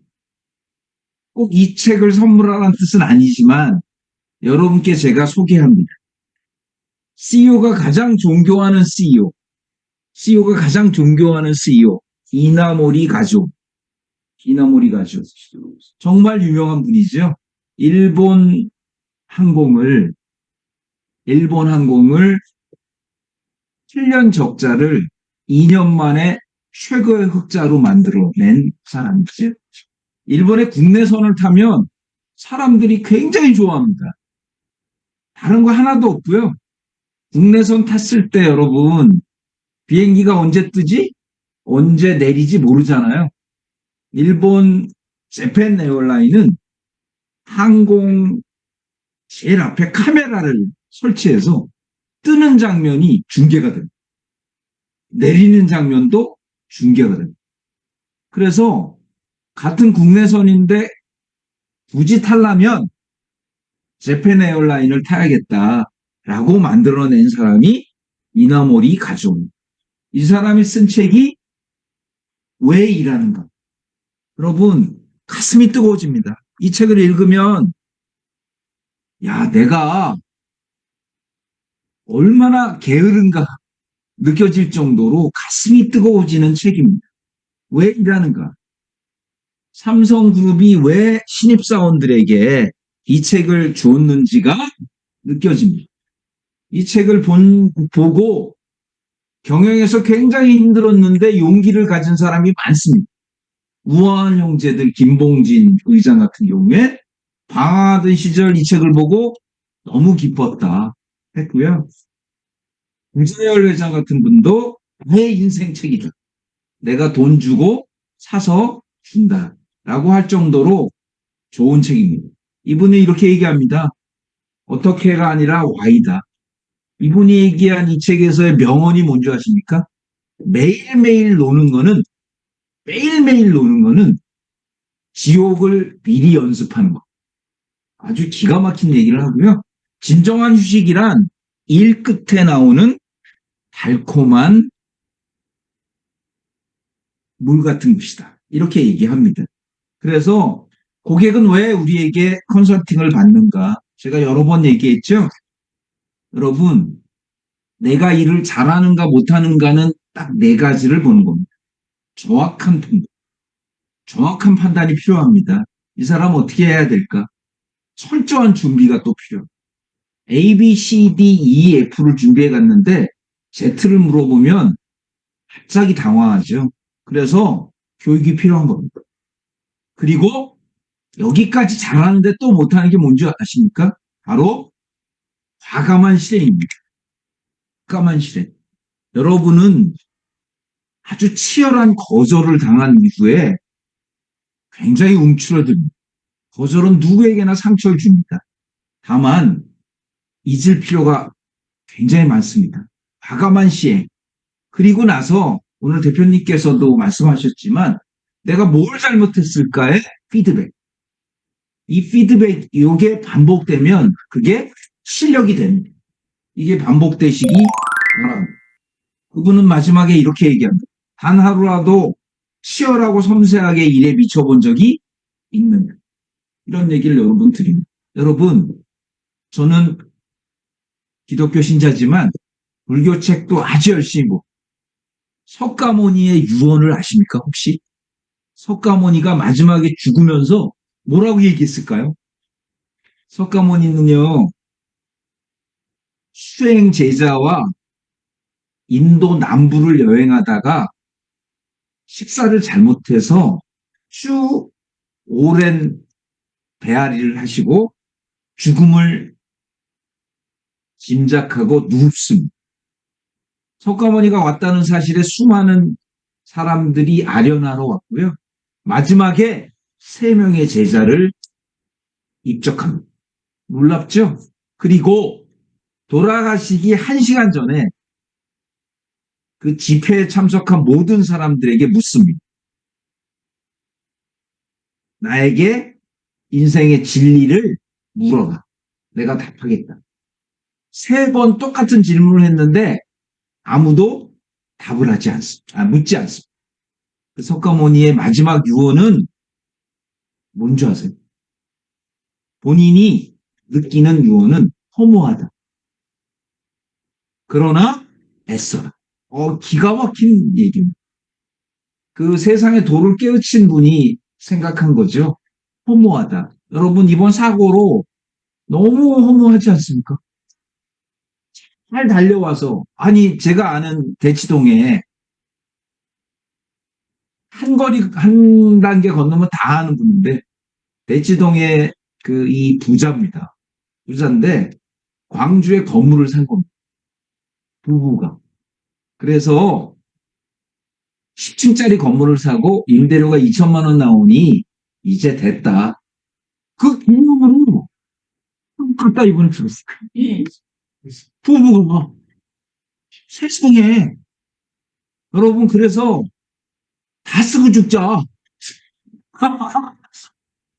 꼭 이 책을 선물하라는 뜻은 아니지만 여러분께 제가 소개합니다. CEO가 가장 존경하는 CEO, CEO가 가장 존경하는 CEO, 이나모리 가족. 이나모리 가족. 정말 유명한 분이죠. 일본 항공을 7년 적자를 2년 만에 최고의 흑자로 만들어낸 사람이죠. 일본의 국내선을 타면 사람들이 굉장히 좋아합니다. 다른 거 하나도 없고요. 국내선 탔을 때 여러분 비행기가 언제 뜨지? 언제 내리지 모르잖아요. 일본 재팬 에어라인은 항공 제일 앞에 카메라를 설치해서 뜨는 장면이 중계가 됩니다. 내리는 장면도 중계가 됩니다. 그래서 같은 국내선인데 굳이 타려면 재팬 에어라인을 타야겠다라고 만들어낸 사람이 이나모리 가족입니다. 이 사람이 쓴 책이 왜 일하는가? 여러분 가슴이 뜨거워집니다. 이 책을 읽으면 야 내가 얼마나 게으른가 느껴질 정도로 가슴이 뜨거워지는 책입니다. 왜 일하는가? 삼성그룹이 왜 신입사원들에게 이 책을 줬는지가 느껴집니다. 이 책을 보고 경영에서 굉장히 힘들었는데 용기를 가진 사람이 많습니다. 우아한 형제들 김봉진 의장 같은 경우에 방황하던 시절 이 책을 보고 너무 기뻤다 했고요. 구자열 회장 같은 분도 내 인생 책이다. 내가 돈 주고 사서 준다. 라고 할 정도로 좋은 책입니다. 이분이 이렇게 얘기합니다. 어떻게가 아니라 Y다. 이분이 얘기한 이 책에서의 명언이 뭔지 아십니까? 매일매일 노는 거는 지옥을 미리 연습하는 거. 아주 기가 막힌 얘기를 하고요. 진정한 휴식이란 일 끝에 나오는 달콤한 물 같은 것이다. 이렇게 얘기합니다. 그래서 고객은 왜 우리에게 컨설팅을 받는가? 제가 여러 번 얘기했죠. 여러분, 내가 일을 잘하는가 못하는가는 딱 4가지를 보는 겁니다. 정확한 판단이 필요합니다. 이 사람 어떻게 해야 될까? 철저한 준비가 또 필요합니다. A, B, C, D, E, F를 준비해 갔는데 Z를 물어보면 갑자기 당황하죠. 그래서 교육이 필요한 겁니다. 그리고 여기까지 잘하는데 또 못하는 게 뭔지 아십니까? 바로 과감한 실행입니다. 과감한 실행. 여러분은 아주 치열한 거절을 당한 이후에 굉장히 움츠러듭니다. 거절은 누구에게나 상처를 줍니다. 다만 잊을 필요가 굉장히 많습니다. 과감한 시행. 그리고 나서 오늘 대표님께서도 말씀하셨지만 내가 뭘 잘못했을까의 피드백. 이 피드백, 이게 반복되면 그게 실력이 됩니다. 이게 반복되시기 바랍니다. 그분은 마지막에 이렇게 얘기합니다. 단 하루라도 치열하고 섬세하게 일에 미쳐본 적이 있느냐. 이런 얘기를 여러분 드립니다. 여러분, 저는 기독교 신자지만 불교 책도 아주 열심히 보고 석가모니의 유언을 아십니까 혹시? 석가모니가 마지막에 죽으면서 뭐라고 얘기했을까요? 석가모니는요. 수행 제자와 인도 남부를 여행하다가 식사를 잘못해서 쭉 오랜 배앓이를 하시고 죽음을 짐작하고 눕습니다. 석가모니가 왔다는 사실에 수많은 사람들이 아련하러 왔고요. 마지막에 3명의 제자를 입적합니다. 놀랍죠? 그리고 돌아가시기 1시간 전에 그 집회에 참석한 모든 사람들에게 묻습니다. 나에게 인생의 진리를 물어라. 내가 답하겠다. 3번 똑같은 질문을 했는데 아무도 답을 하지 않습니다. 묻지 않습니다. 그 석가모니의 마지막 유언은 뭔지 아세요? 본인이 느끼는 유언은 허무하다. 그러나 애써라. 기가 막힌 얘기입니다. 그 세상의 도를 깨우친 분이 생각한 거죠. 허무하다. 여러분 이번 사고로 너무 허무하지 않습니까? 잘 달려와서 아니 제가 아는 대치동에 한 단계 건너면 다 아는 분인데 대치동에 그 이 부자입니다. 부자인데 광주에 건물을 산 겁니다. 부부가. 그래서 10층짜리 건물을 사고 임대료가 2천만 원 나오니 이제 됐다. 그 기념으로 갖다 이번에 들었어요. 부부가 세상에 여러분 그래서 다 쓰고 죽자.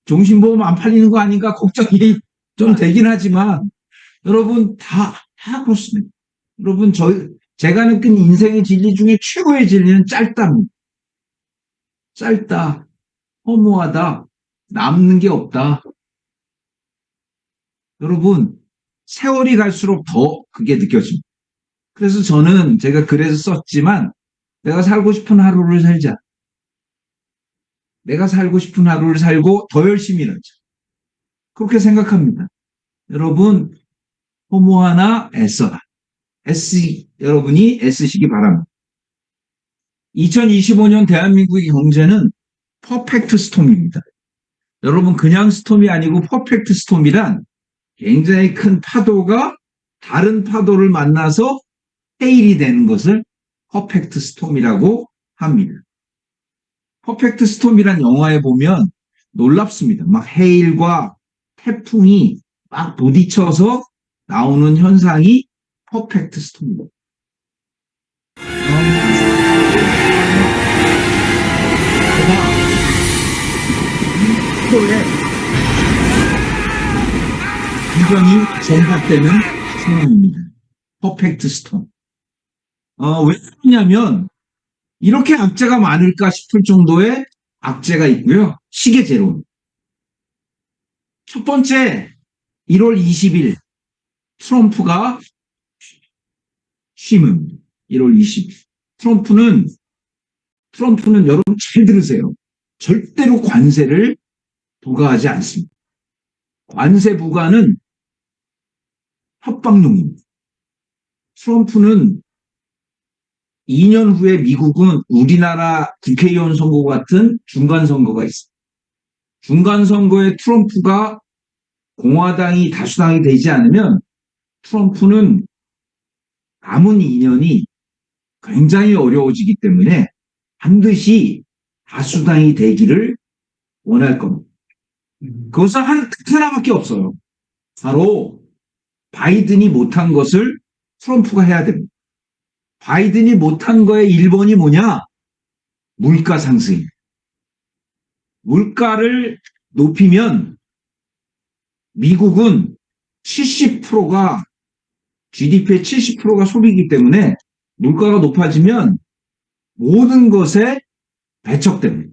종신보험 안 팔리는 거 아닌가 걱정이 좀 되긴 하지만 여러분 다 그렇습니다. 여러분 제가 느낀 인생의 진리 중에 최고의 진리는 짧답니다. 짧다, 허무하다, 남는 게 없다. 여러분 세월이 갈수록 더 그게 느껴집니다. 그래서 저는 제가 그래서 썼지만 내가 살고 싶은 하루를 살자. 내가 살고 싶은 하루를 살고 더 열심히 일하자. 그렇게 생각합니다. 여러분 허무하나 애써라. 여러분이 애쓰시기 바랍니다. 2025년 대한민국의 경제는 퍼펙트 스톰입니다. 여러분 그냥 스톰이 아니고 퍼펙트 스톰이란 굉장히 큰 파도가 다른 파도를 만나서 헤일이 되는 것을 퍼펙트 스톰이라고 합니다. 퍼펙트 스톰이란 영화에 보면 놀랍습니다. 막 헤일과 태풍이 막 부딪혀서 나오는 현상이 퍼펙트 스톰입니다. 파도에 비전이 전복되는 상황입니다. 퍼펙트 스톰. 왜 그러냐면 이렇게 악재가 많을까 싶을 정도의 악재가 있고요. 시계 제로. 첫 번째 1월 20일 트럼프가 취임입니다. 1월 20일. 트럼프는 여러분 잘 들으세요. 절대로 관세를 부과하지 않습니다. 관세 부과는 협박용입니다. 트럼프는 2년 후에 미국은 우리나라 국회의원 선거 같은 중간선거가 있습니다. 중간선거에 트럼프가 공화당이 다수당이 되지 않으면 트럼프는 남은 2년이 굉장히 어려워지기 때문에 반드시 다수당이 되기를 원할 겁니다. 그것은 하나밖에 없어요. 바로 바이든이 못한 것을 트럼프가 해야 됩니다. 바이든이 못한 거의 1번이 뭐냐? 물가 상승. 물가를 높이면 미국은 70%가 GDP의 70%가 소비이기 때문에 물가가 높아지면 모든 것에 배척됩니다.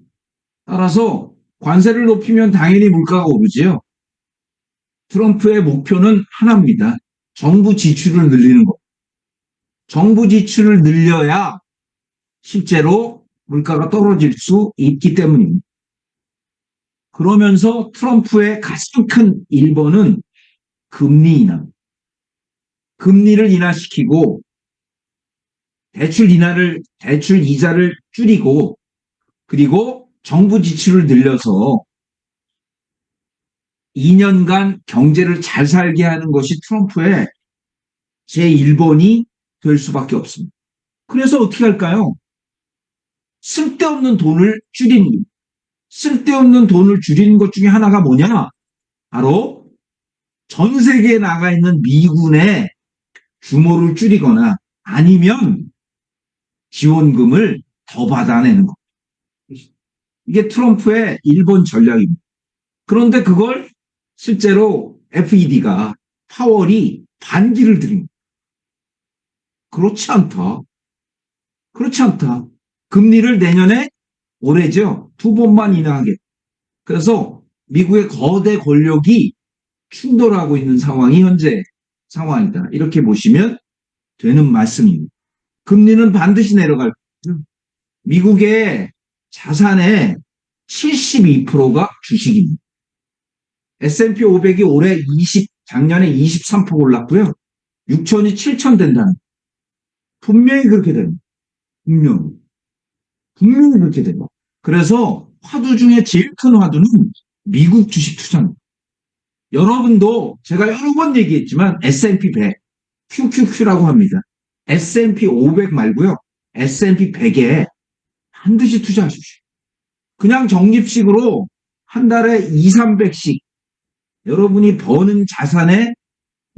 따라서 관세를 높이면 당연히 물가가 오르지요. 트럼프의 목표는 하나입니다. 정부 지출을 늘리는 것. 정부 지출을 늘려야 실제로 물가가 떨어질 수 있기 때문입니다. 그러면서 트럼프의 가장 큰 1번은 금리 인하. 금리를 인하시키고 대출 이자를 줄이고 그리고 정부 지출을 늘려서 2년간 경제를 잘 살게 하는 것이 트럼프의 제1번이 될 수밖에 없습니다. 그래서 어떻게 할까요? 쓸데없는 돈을 줄이는 것. 쓸데없는 돈을 줄이는 것 중에 하나가 뭐냐? 바로 전 세계에 나가 있는 미군의 규모를 줄이거나 아니면 지원금을 더 받아내는 것. 이게 트럼프의 1번 전략입니다. 그런데 그걸 실제로 FED가 파월이 반기를 드립니다. 그렇지 않다. 그렇지 않다. 금리를 내년에 올해죠. 2번만 인하하게. 그래서 미국의 거대 권력이 충돌하고 있는 상황이 현재 상황이다. 이렇게 보시면 되는 말씀입니다. 금리는 반드시 내려갈 거예요. 미국의 자산의 72%가 주식입니다. S&P 500이 작년에 23% 올랐고요. 6천이 7천 된다는. 분명히 그렇게 됩니다. 분명히 그렇게 됩니다. 그래서 화두 중에 제일 큰 화두는 미국 주식 투자입니다. 여러분도 제가 여러 번 얘기했지만 S&P 100, QQQ라고 합니다. S&P 500 말고요. S&P 100에 반드시 투자하십시오. 그냥 적립식으로 한 달에 2, 300씩 여러분이 버는 자산의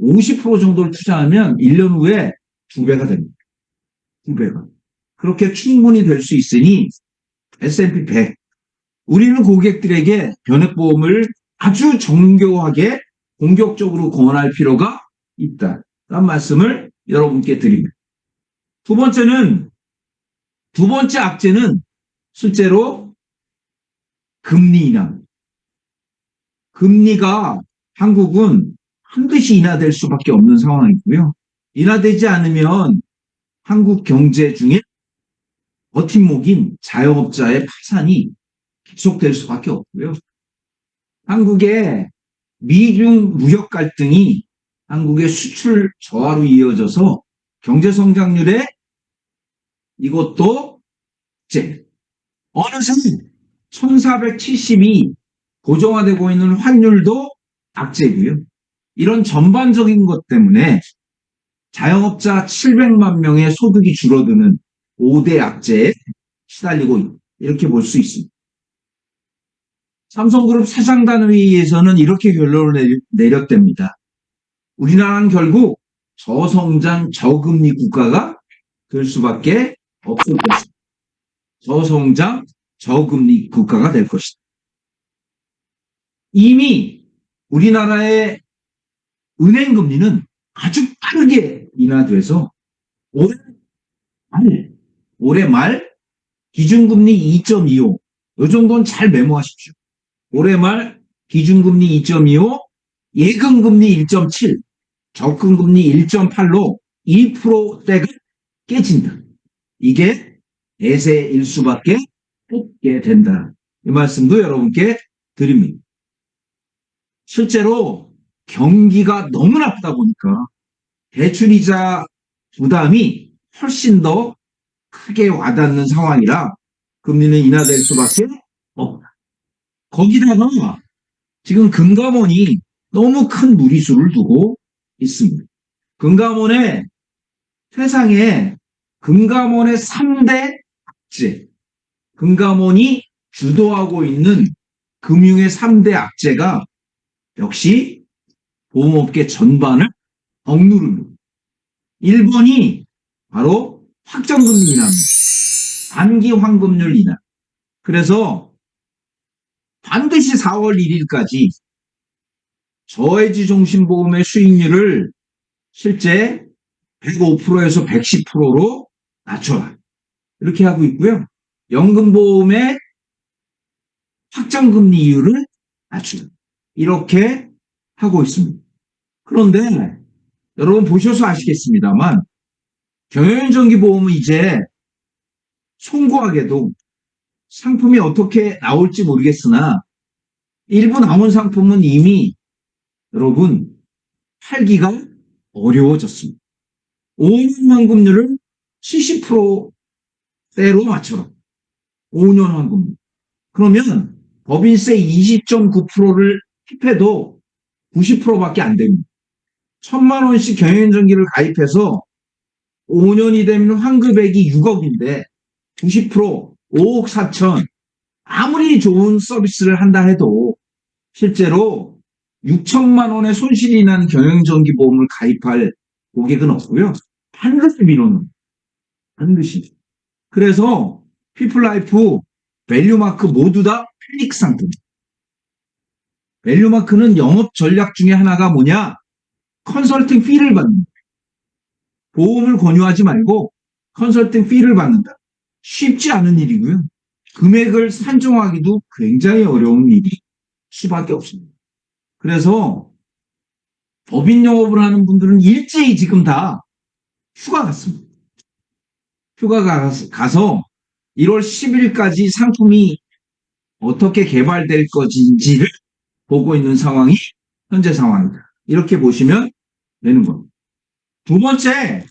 50% 정도를 투자하면 1년 후에 2배가 됩니다. 2배가. 그렇게 충분히 될 수 있으니 S&P 100. 우리는 고객들에게 변액보험을 아주 정교하게 공격적으로 권할 필요가 있다. 라는 말씀을 여러분께 드립니다. 두 번째 악재는 실제로 금리 인하. 금리가 한국은 반드시 인하될 수밖에 없는 상황이고요. 인하되지 않으면 한국 경제 중에 버팀목인 자영업자의 파산이 계속될 수밖에 없고요. 한국의 미중 무역 갈등이 한국의 수출 저하로 이어져서 경제 성장률에 이것도 어느새 1472 고정화되고 있는 환율도 악재고요. 이런 전반적인 것 때문에 자영업자 700만 명의 소득이 줄어드는 5대 악재에 시달리고 있다. 이렇게 볼 수 있습니다. 삼성그룹 사장단 회의에서는 이렇게 결론을 내렸답니다. 우리나라는 결국 저성장 저금리 국가가 될 수밖에 없을 것이다. 저성장 저금리 국가가 될 것이다. 이미 우리나라의 은행 금리는 아주 빠르게 인하돼서 올해 말 기준금리 2.25, 이 정도는 잘 메모하십시오. 올해 말 기준금리 2.25, 예금금리 1.7, 적금금리 1.8로 2%대가 깨진다. 이게 대세일 수밖에 없게 된다. 이 말씀도 여러분께 드립니다. 실제로 경기가 너무 나쁘다 보니까 대출이자 부담이 훨씬 더 크게 와닿는 상황이라 금리는 인하될 수밖에 없다. 거기다가 지금 금감원이 너무 큰 무리수를 두고 있습니다. 금감원의 세상에 금감원의 3대 악재, 금감원이 주도하고 있는 금융의 3대 악재가 역시 보험업계 전반을 억누릅니다. 1번이 바로 확정금리 인하입니다. 단기 환급률 인하. 그래서 반드시 4월 1일까지 저해지 종신보험의 수익률을 실제 105%에서 110%로 낮춰라. 이렇게 하고 있고요. 연금보험의 확정금리 이율을 낮추라. 이렇게 하고 있습니다. 그런데 여러분 보셔서 아시겠습니다만 경영정기보험은 이제 송구하게도 상품이 어떻게 나올지 모르겠으나 일부 나온 상품은 이미 여러분 팔기가 어려워졌습니다. 5년 환급률을 70%대로 맞춰라. 5년 환급률. 그러면 법인세 20.9%를 킵해도 90%밖에 안 됩니다. 1,000만 원씩 경영정기를 가입해서 5년이 되면 환급액이 6억인데 90% 5억 4천. 아무리 좋은 서비스를 한다 해도 실제로 6천만 원의 손실이 난 경영정기보험을 가입할 고객은 없고요. 반드시 민원은 반드시. 그래서 피플라이프, 밸류마크 모두 다 필릭 상품. 밸류마크는 영업 전략 중에 하나가 뭐냐? 컨설팅 피를 받는다. 보험을 권유하지 말고 컨설팅 피를 받는다. 쉽지 않은 일이고요. 금액을 산정하기도 굉장히 어려운 일이 수밖에 없습니다. 그래서 법인 영업을 하는 분들은 일제히 지금 다 휴가 갔습니다. 휴가 가서 1월 10일까지 상품이 어떻게 개발될 것인지를 보고 있는 상황이 현재 상황입니다. 이렇게 보시면 되는 겁니다. 두 번째,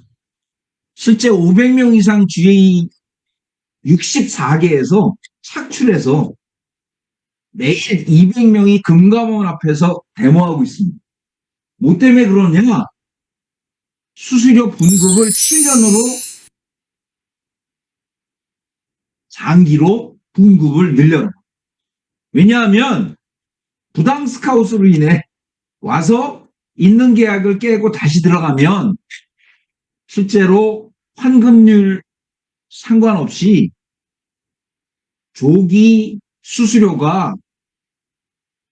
실제 500명 이상 GA 64개에서 착출해서 매일 200명이 금감원 앞에서 데모하고 있습니다. 뭐 때문에 그러냐? 수수료 분급을 7년으로 장기로 분급을 늘려라. 왜냐하면 부당 스카웃으로 인해 와서 있는 계약을 깨고 다시 들어가면 실제로 환급률 상관없이 조기 수수료가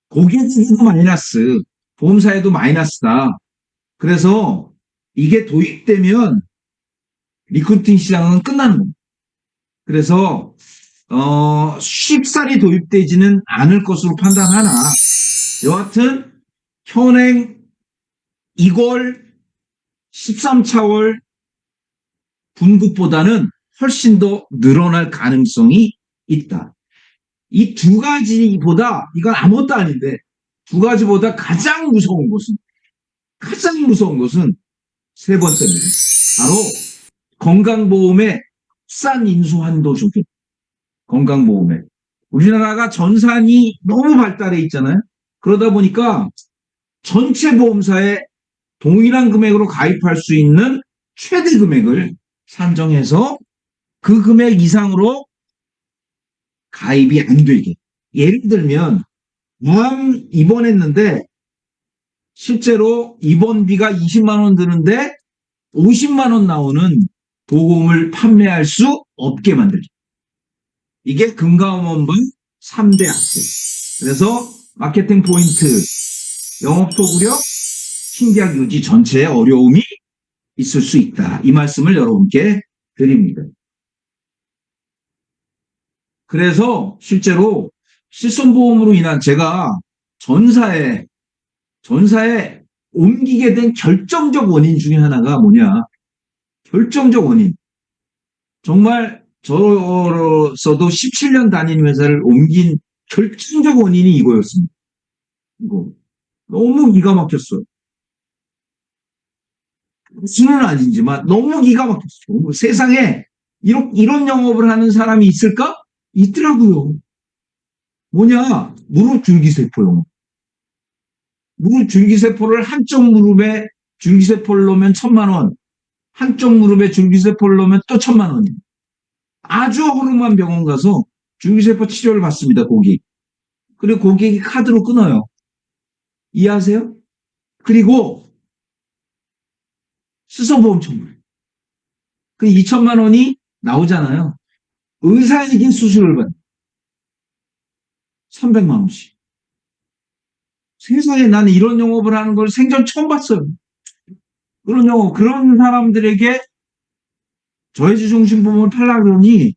고객에게도 마이너스, 보험사에도 마이너스다. 그래서 이게 도입되면 리크루팅 시장은 끝나는 겁니다. 그래서 쉽사리 도입되지는 않을 것으로 판단하나 여하튼 현행 2월 13차월 분급보다는 훨씬 더 늘어날 가능성이 있다. 이 두 가지보다 이건 아무것도 아닌데 두 가지보다 가장 무서운 것은 세 번째입니다. 바로 건강보험의 싼 인수한도 조기. 건강보험에 우리나라가 전산이 너무 발달해 있잖아요. 그러다 보니까 전체 보험사에 동일한 금액으로 가입할 수 있는 최대 금액을 산정해서 그 금액 이상으로 가입이 안 되게. 예를 들면 입원했는데 실제로 입원비가 20만 원 드는데 50만 원 나오는 보험을 판매할 수 없게 만들죠. 이게 금감원반 3대 악재. 그래서 마케팅 포인트, 영업 소구력, 신계약 유지 전체에 어려움이 있을 수 있다. 이 말씀을 여러분께 드립니다. 그래서 실제로 실손보험으로 인한 제가 전사에 옮기게 된 결정적 원인 중에 하나가 뭐냐. 결정적 원인. 정말 저로서도 17년 다닌 회사를 옮긴 결정적 원인이 이거였습니다. 이거. 너무 기가 막혔어요. 수는 아니지만 너무 기가 막혔어요. 세상에 이런 영업을 하는 사람이 있을까? 있더라고요. 뭐냐? 무릎 줄기세포 영업. 무릎 줄기세포를 한쪽 무릎에 줄기세포를 놓으면 1,000만 원, 한쪽 무릎에 줄기세포를 놓으면 또 1,000만 원이에요. 아주 허름한 병원 가서 줄기세포 치료를 받습니다, 고객. 그리고 고객이 카드로 끊어요. 이해하세요? 그리고 수소보험 청구해요. 그 2,000만 원이 나오잖아요. 의사에게 수술을 받는 300만 원씩. 세상에 나는 이런 영업을 하는 걸 생전 처음 봤어요. 그런 영업, 그런 사람들에게 저해지 종신보험을 팔라 그러니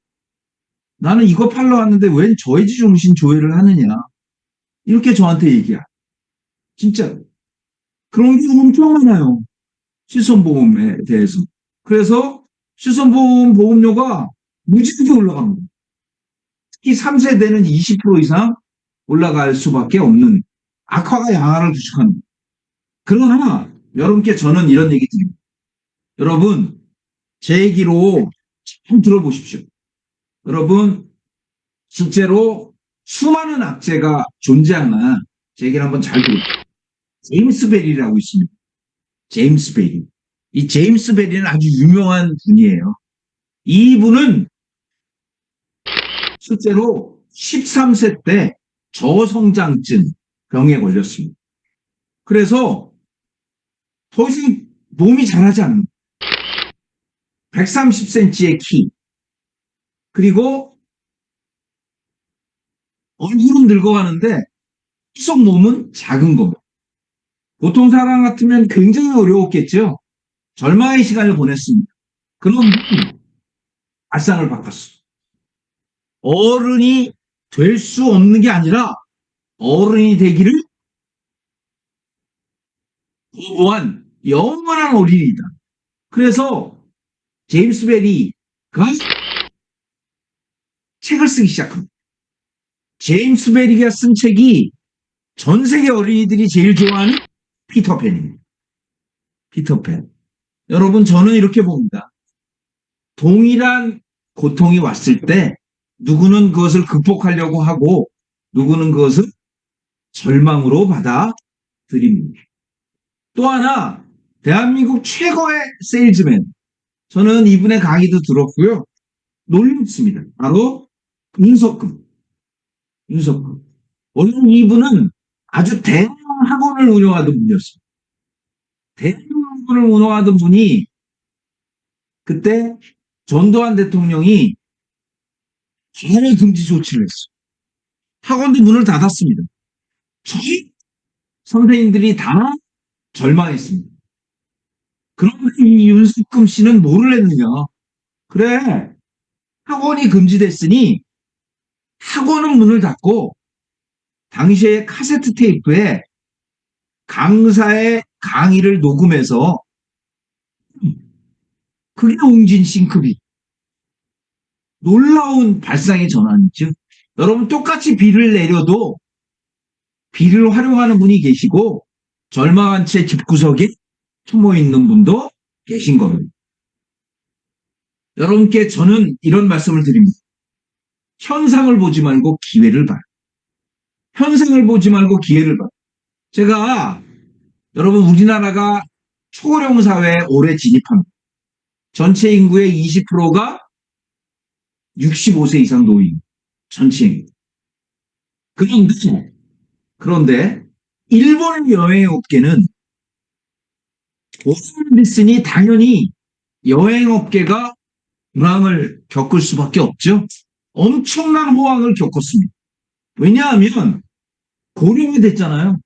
나는 이거 팔러 왔는데 웬 저해지 종신 조회를 하느냐. 이렇게 저한테 얘기야. 진짜. 그런 게 엄청 많아요. 실손보험에 대해서. 그래서 실손보험 보험료가 무지하게 올라갑니다. 특히 3세대는 20% 이상 올라갈 수밖에 없는 악화가 양화를 구축합니다. 그러나 여러분께 저는 이런 얘기 드립니다. 여러분 제 얘기로 참 들어보십시오. 여러분 실제로 수많은 악재가 존재하나 제 얘기를 한번 잘 들어보세요. 제임스 베리라고 있습니다. 제임스 베리. 이 제임스 베리는 아주 유명한 분이에요. 이분은 실제로 13세 때 저성장증 병에 걸렸습니다. 그래서 더 이상 몸이 자라지 않는 130cm의 키, 그리고 얼굴은 늙어가는데 속 몸은 작은 겁니다. 보통 사람 같으면 굉장히 어려웠겠죠. 절망의 시간을 보냈습니다. 그런 발상을 바꿨어. 어른이 될 수 없는 게 아니라 어른이 되기를 거부한 영원한 어린이다. 그래서 제임스 베리가 책을 쓰기 시작합니다. 제임스 베리가 쓴 책이 전 세계 어린이들이 제일 좋아하는 피터팬입니다. 피터팬. 여러분 저는 이렇게 봅니다. 동일한 고통이 왔을 때 누구는 그것을 극복하려고 하고 누구는 그것을 절망으로 받아들입니다. 또 하나 대한민국 최고의 세일즈맨, 저는 이분의 강의도 들었고요. 놀림습니다. 바로 윤석금. 원래 이분은 아주 대형 학원을 운영하던 분이었습니다. 대형 학원을 운영하던 분이 그때 전두환 대통령이 가해 금지 조치를 했어요. 학원도 문을 닫았습니다. 선생님들이 다 절망했습니다. 그런데 이 윤석금 씨는 뭐를 했느냐. 그래, 학원이 금지됐으니 학원은 문을 닫고 당시에 카세트 테이프에 강사의 강의를 녹음해서, 그게 웅진 싱크비. 놀라운 발상의 전환이죠. 여러분 똑같이 비를 내려도 비를 활용하는 분이 계시고 절망한 채 집구석에 숨어 있는 분도 계신 겁니다. 여러분께 저는 이런 말씀을 드립니다. 현상을 보지 말고 기회를 봐요. 현상을 보지 말고 기회를 봐요. 제가 여러분 우리나라가 초고령 사회에 올해 진입합니다. 전체 인구의 20%가 65세 이상 노인, 전체 인구. 그런데 일본의 여행업계는 오픈됐으니 당연히 여행업계가 불황을 겪을 수밖에 없죠. 엄청난 호황을 겪었습니다. 왜냐하면 고령이 됐잖아요.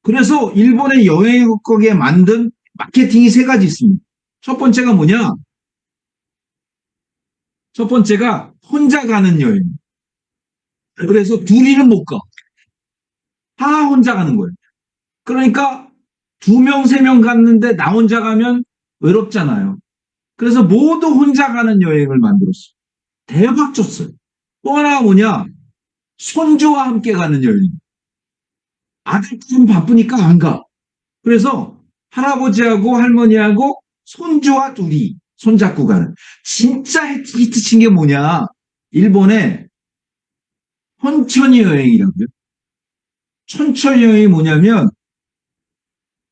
그래서 일본의 여행업계에 만든 마케팅이 3가지 있습니다. 첫 번째가 뭐냐? 첫 번째가 혼자 가는 여행. 그래서 둘이는 못 가. 다 혼자 가는 거예요. 그러니까 2명, 3명 갔는데 나 혼자 가면 외롭잖아요. 그래서 모두 혼자 가는 여행을 만들었어요. 대박 쳤어요. 또 하나가 뭐냐? 손주와 함께 가는 여행. 아들들은 바쁘니까 안 가. 그래서 할아버지하고 할머니하고 손주와 둘이, 손잡고 가는. 진짜 히트 친 게 뭐냐? 일본의 천천히 여행이라고요. 천천히 여행이 뭐냐면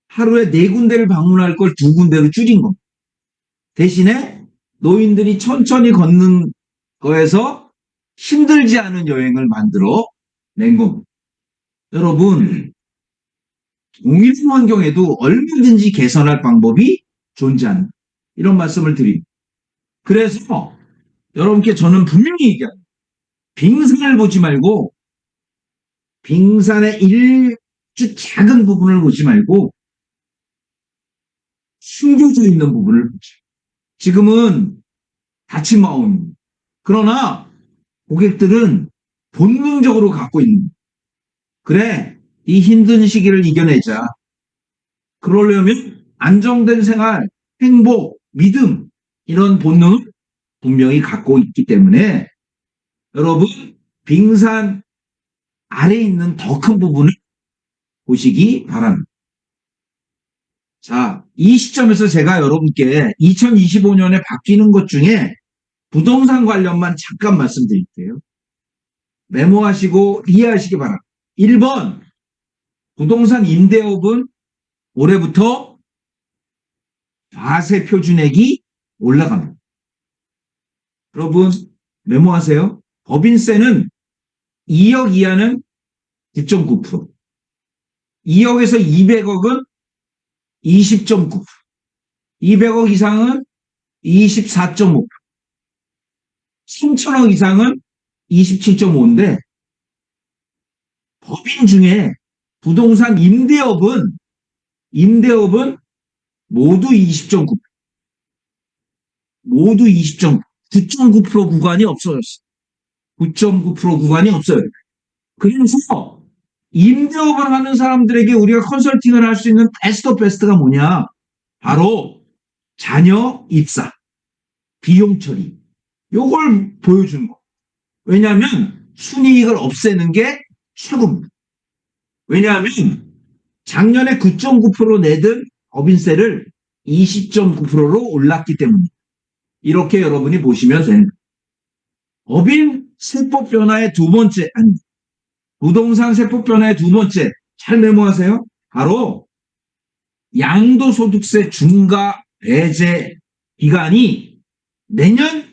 하루에 4군데를 방문할 걸 2군데로 줄인 겁니다. 대신에 노인들이 천천히 걷는 거에서 힘들지 않은 여행을 만들어 낸 겁니다. 여러분, 동일 환경에도 얼마든지 개선할 방법이 존재한다. 이런 말씀을 드립니다. 그래서 여러분께 저는 분명히 얘기합니다. 빙산을 보지 말고 빙산의 일주 작은 부분을 보지 말고 숨겨져 있는 부분을 보죠. 지금은 닫힌 마음입니다. 그러나 고객들은 본능적으로 갖고 있는 거예요. 그래, 이 힘든 시기를 이겨내자. 그러려면 안정된 생활, 행복, 믿음 이런 본능을 분명히 갖고 있기 때문에 여러분 빙산 아래에 있는 더 큰 부분을 보시기 바랍니다. 자, 이 시점에서 제가 여러분께 2025년에 바뀌는 것 중에 부동산 관련만 잠깐 말씀드릴게요. 메모하시고 이해하시기 바랍니다. 1번, 부동산 임대업은 올해부터 과세 표준액이 올라갑니다. 여러분 메모하세요. 법인세는 2억 이하는 9.9%, 2억에서 200억은 20.9%, 200억 이상은 24.5%, 3천억 이상은 27.5인데 법인 중에 부동산 임대업은 모두 20.9%, 모두 20.9%, 9.9% 구간이 없어졌어요. 9.9% 구간이 없어요. 그래서 임대업을 하는 사람들에게 우리가 컨설팅을 할 수 있는 베스트가 뭐냐? 바로 자녀 입사, 비용 처리. 요걸 보여주는 거. 왜냐하면 순이익을 없애는 게 최고입니다. 왜냐하면 작년에 9.9% 내던 법인세를 20.9%로 올랐기 때문입니다. 이렇게 여러분이 보시면 됩니다. 법인 세법 변화의 두 번째, 아니, 부동산 세법 변화의 두 번째, 잘 메모하세요. 바로 양도소득세 중과 배제 기간이 내년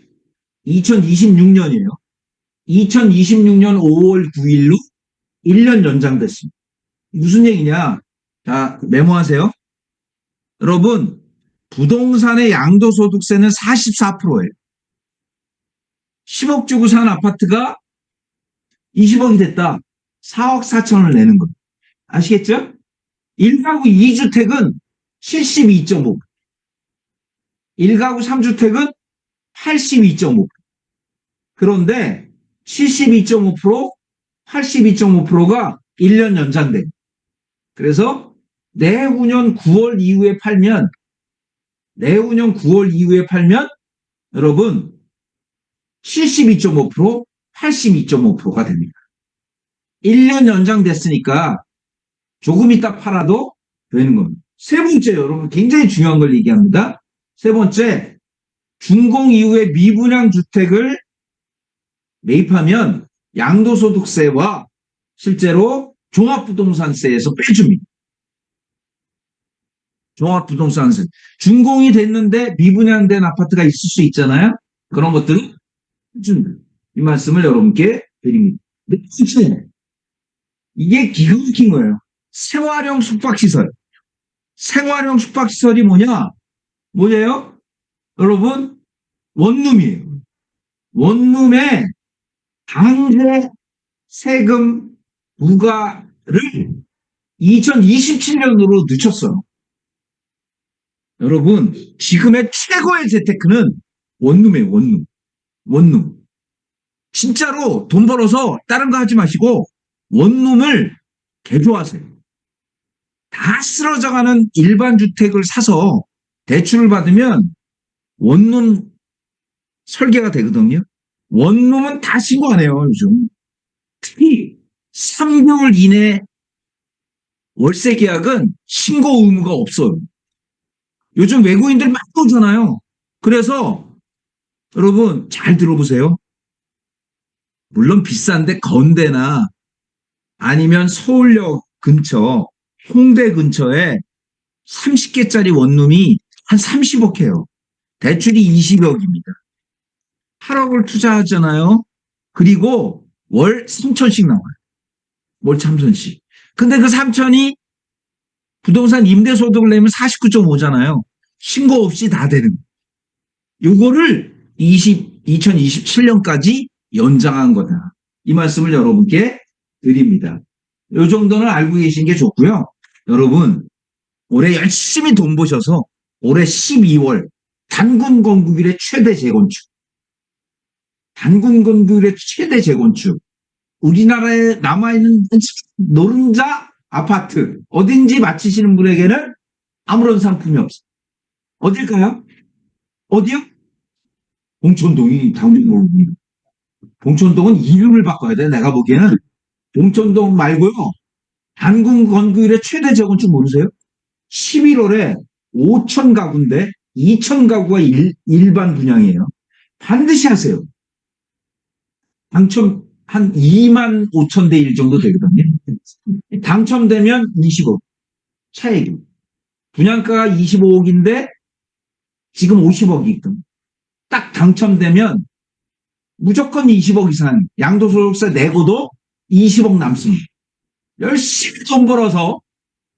2026년이에요. 2026년 5월 9일로 1년 연장됐습니다. 무슨 얘기냐? 자, 메모하세요. 여러분, 부동산의 양도소득세는 44%예요. 10억 주고 산 아파트가 20억이 됐다. 4억 4천을 내는 거예요. 아시겠죠? 1가구 2주택은 72.5%, 1가구 3주택은 82.5%. 그런데 72.5%, 82.5%가 1년 연장돼. 그래서 내후년 9월 이후에 팔면 여러분 72.5%, 82.5%가 됩니다. 1년 연장됐으니까 조금 이따 팔아도 되는 겁니다. 세 번째, 여러분 굉장히 중요한 걸 얘기합니다. 세 번째, 준공 이후에 미분양 주택을 매입하면 양도소득세와 실제로 종합부동산세에서 빼줍니다. 종합부동산세. 준공이 됐는데 미분양된 아파트가 있을 수 있잖아요. 그런 것들은 해준다. 이 말씀을 여러분께 드립니다. 네 번째, 이게 기가 막힌 거예요. 생활형 숙박시설. 생활형 숙박시설이 뭐예요? 여러분, 원룸이에요. 원룸에 강제 세금 부과를 2027년으로 늦췄어요. 여러분, 지금의 최고의 재테크는 원룸이에요, 원룸. 진짜로 돈 벌어서 다른 거 하지 마시고 원룸을 개조하세요. 다 쓰러져가는 일반 주택을 사서 대출을 받으면 원룸 설계가 되거든요. 원룸은 다 신고 안 해요, 요즘. 특히 3개월 이내 월세 계약은 신고 의무가 없어요. 요즘 외국인들 막 오잖아요. 그래서 여러분 잘 들어보세요. 물론 비싼데 건대나 아니면 서울역 근처, 홍대 근처에 30개짜리 원룸이 한 30억 해요. 대출이 20억입니다. 8억을 투자하잖아요. 그리고 월 3천씩 나와요. 월 3천씩. 근데 그 3천이 부동산 임대소득을 내면 49.5잖아요. 신고 없이 다 되는 거예요. 요거를 2027년까지 연장한 거다. 이 말씀을 여러분께 드립니다. 요 정도는 알고 계신 게 좋고요. 여러분 올해 열심히 돈 버셔서 올해 12월 단군 건국일의 최대 재건축, 단군 건국일의 최대 재건축, 우리나라에 남아있는 노른자 아파트 어딘지 맞히시는 분에게는 아무런 상품이 없어요. 어딜까요? 어디요? 봉천동이 당연히 모릅니다. 봉천동은 이름을 바꿔야 돼. 내가 보기에는 봉천동 말고요. 단군 건국일의 최대 재건축 모르세요? 11월에 5천 가구인데 2천 가구가 일반 분양이에요. 반드시 하세요. 당첨 한 2만 5천 대 1 정도 되거든요. 당첨되면 20억 차액이. 분양가가 25억인데 지금 50억이 있거든. 딱 당첨되면 무조건 20억 이상 양도소득세 내고도 20억 남습니다. 열심히 돈 벌어서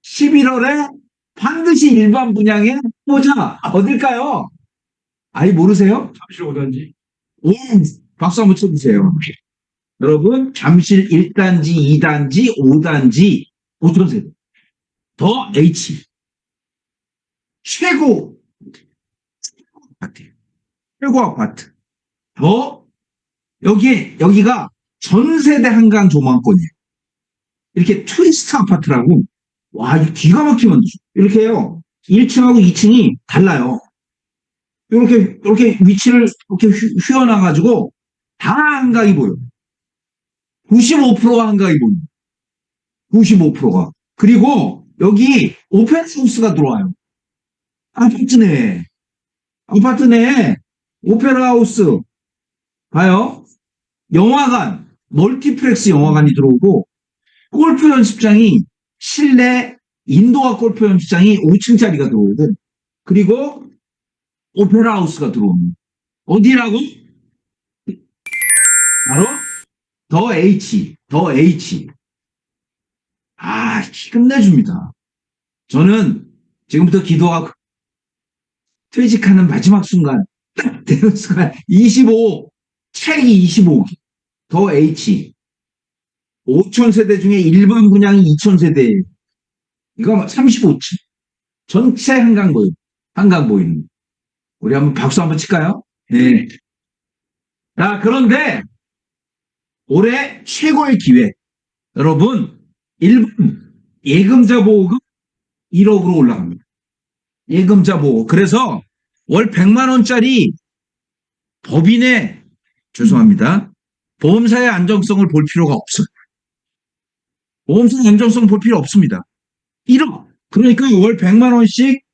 11월에 반드시 일반 분양에 보자. 어딜까요? 아이 모르세요? 잠실 오단지. 오, 박수 한번 쳐주세요. 여러분 잠실 1단지, 2단지, 5단지 5천세대 더 H 최고 아파트, 최고 아파트 더 여기가 전세대 한강 조망권이에요. 이렇게 트위스트 아파트라고 와 이거 기가 막히게 만들죠. 이렇게 해요. 1층하고 2층이 달라요. 이렇게 위치를 이렇게 휘어놔가지고 다 한강이 보여. 95%가 한강이 보여. 95%가. 그리고 여기 오펜 하우스가 들어와요. 아파트 내에 오페라 하우스 봐요. 영화관, 멀티플렉스 영화관이 들어오고 골프 연습장이 실내 인도어 골프 연습장이 5층짜리가 들어오고 그리고 오페라 하우스가 들어옵니다. 어디라고? 바로 더 H. 아, 끝내줍니다. 저는 지금부터 기도하고 퇴직하는 마지막 순간 딱 되는 순간 25, 책이 25, 더 H 5천 세대 중에 일반 분양이 2천 세대예요. 이거 35층. 전체 한강 보이는. 우리 한번 박수 한번 칠까요? 네. 자, 그런데 올해 최고의 기회. 여러분, 1번 예금자 보호금 1억으로 올라갑니다. 예금자 보호. 그래서 월 100만 원짜리 법인의 죄송합니다. 보험사의 안정성을 볼 필요가 없어요. 보험사의 안정성 볼 필요 없습니다. 1억. 그러니까 월 100만 원씩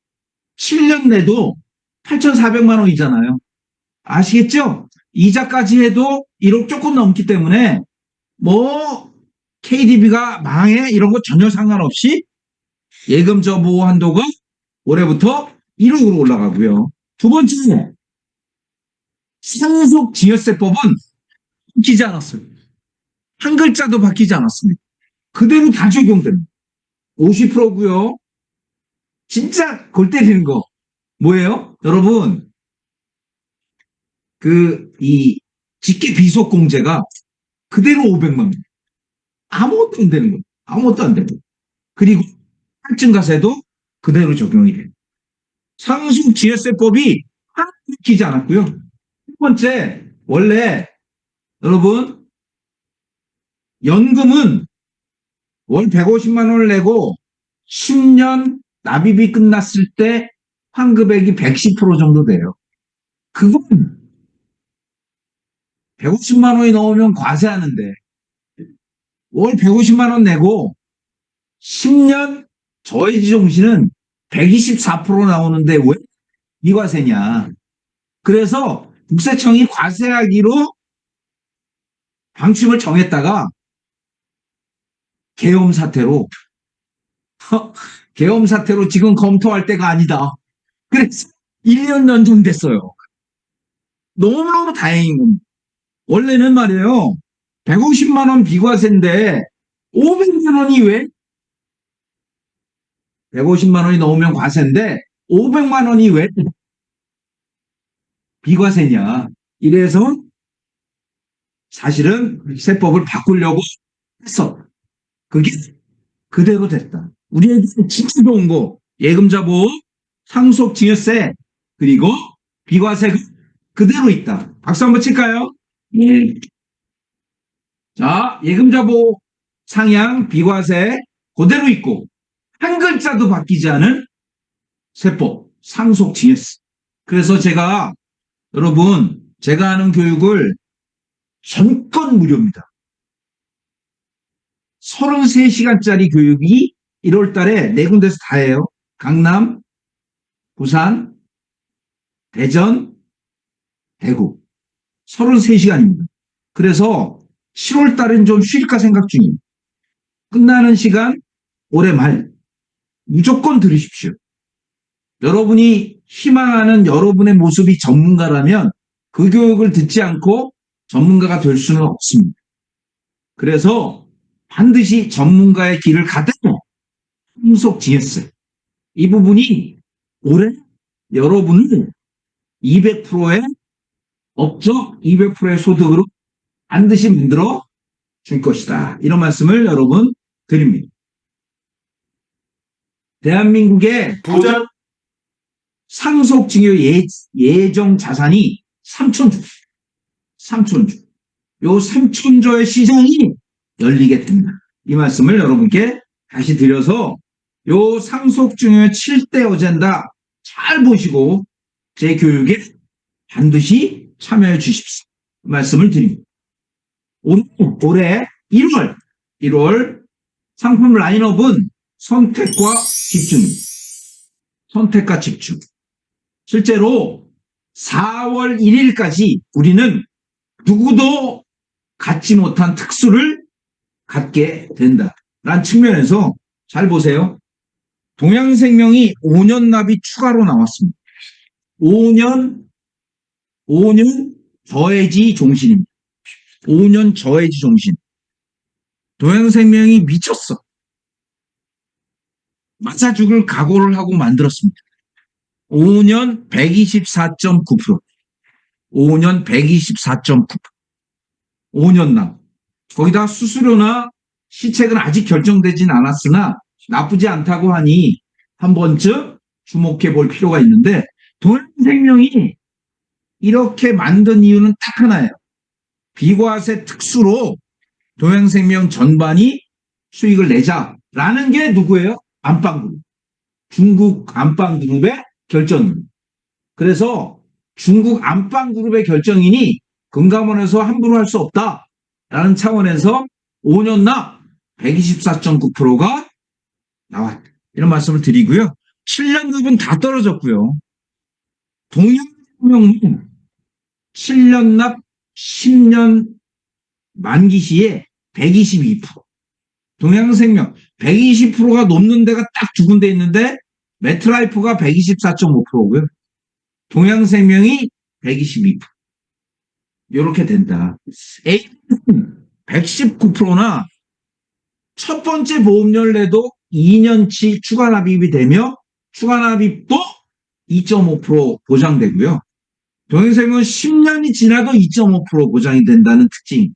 7년 내도 8,400만 원이잖아요. 아시겠죠? 이자까지 해도 1억 조금 넘기 때문에 뭐 KDB가 망해 이런 거 전혀 상관없이 예금자 보호 한도가 올해부터 1억으로 올라가고요. 두 번째, 상속지역세법은 바뀌지 않았어요. 한 글자도 바뀌지 않았습니다. 그대로 다 적용됩니다. 50%고요. 진짜 골 때리는 거 뭐예요? 여러분, 이 직계 비속공제가 그대로 500만 원. 아무것도 안 되는 거예요. 아무것도 안 되고. 그리고 할증가세도 그대로 적용이 돼요. 상속지역세법이 하나도 바뀌지 않았고요. 첫 번째, 원래 여러분 연금은 월 150만 원을 내고 10년 납입이 끝났을 때 환급액이 110% 정도 돼요. 그건 150만 원이 넘으면 과세하는데 월 150만 원 내고 10년 저해지종시는 124% 나오는데 왜 미과세냐. 그래서 국세청이 과세하기로 방침을 정했다가 계엄 사태로 계엄 사태로 지금 검토할 때가 아니다. 그래서 1년 연장됐어요. 너무너무 다행인 겁니다. 원래는 말이에요. 150만 원 비과세인데 500만 원이 왜? 150만 원이 넘으면 과세인데 500만 원이 왜 비과세냐. 이래서 사실은 세법을 바꾸려고 했어. 그게 그대로 됐다. 우리에게 진짜 좋은 거 예금자 보호, 상속증여세 그리고 비과세가 그대로 있다. 박수 한번 칠까요? 예. 자, 예금자 보호 상향 비과세 그대로 있고 한 글자도 바뀌지 않은 세법 상속증여세. 그래서 여러분 제가 하는 교육을 전권 무료입니다. 33시간짜리 교육이 1월 달에 4군데서 다 해요. 강남, 부산, 대전, 대구. 33시간입니다. 그래서 7월 달엔 좀 쉴까 생각 중입니다. 끝나는 시간 올해 말 무조건 들으십시오. 여러분이 희망하는 여러분의 모습이 전문가라면 그 교육을 듣지 않고 전문가가 될 수는 없습니다. 그래서 반드시 전문가의 길을 가다가 상속증여세 이 부분이 올해 여러분을 200%의 업적 200%의 소득으로 반드시 만들어 줄 것이다. 이런 말씀을 여러분 드립니다. 대한민국의 부자 상속증여 예정 자산이 3천조. 3천조. 요 3천조의 시장이 열리게 됩니다. 이 말씀을 여러분께 다시 드려서 요 상속증여 7대 어젠다 잘 보시고 제 교육에 반드시 참여해 주십시오. 말씀을 드립니다. 올해 1월 상품 라인업은 선택과 집중입니다. 선택과 집중. 실제로 4월 1일까지 우리는 누구도 갖지 못한 특수를 갖게 된다라는 측면에서 잘 보세요. 동양생명이 5년 납이 추가로 나왔습니다. 5년 저해지 종신입니다. 5년 저해지 종신. 동양생명이 미쳤어. 맞아 죽을 각오를 하고 만들었습니다. 5년 124.9%. 5년 124.9%. 5년 남. 거기다 수수료나 시책은 아직 결정되진 않았으나 나쁘지 않다고 하니 한 번쯤 주목해 볼 필요가 있는데 동양생명이 이렇게 만든 이유는 딱 하나예요. 비과세 특수로 동양생명 전반이 수익을 내자라는 게 누구예요? 안방그룹. 중국 안방그룹의 결정입니다. 그래서 중국 안방그룹의 결정이니 금감원에서 함부로 할 수 없다라는 차원에서 5년 납 124.9%가 나왔다. 이런 말씀을 드리고요. 7년 납은 다 떨어졌고요. 동양생명은 7년 납 10년 만기 시에 122%. 동양생명 120%가 넘는 데가 딱 두 군데 있는데 매트라이프가 124.5%고요. 동양생명이 122%. 이렇게 된다. A는 119%나 첫 번째 보험료를 내도 2년치 추가 납입이 되며 추가 납입도 2.5% 보장되고요. 동양생명은 10년이 지나도 2.5% 보장이 된다는 특징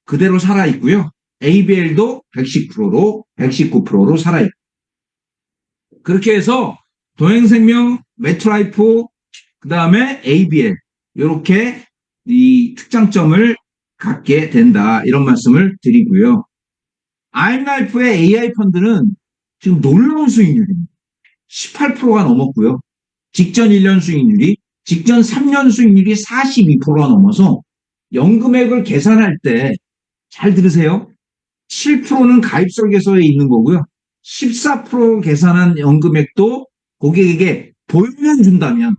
그대로 살아있고요. ABL도 119%로 살아있고 그렇게 해서 동양생명, 매트라이프, 그 다음에 ABL 이렇게 이 특장점을 갖게 된다. 이런 말씀을 드리고요. IMLife의 AI 펀드는 지금 놀라운 수익률입니다. 18%가 넘었고요. 직전 1년 수익률이 직전 3년 수익률이 42%가 넘어서 연금액을 계산할 때 잘 들으세요. 7%는 가입 설계서에 있는 거고요. 14% 계산한 연금액도 고객에게 보유만 준다면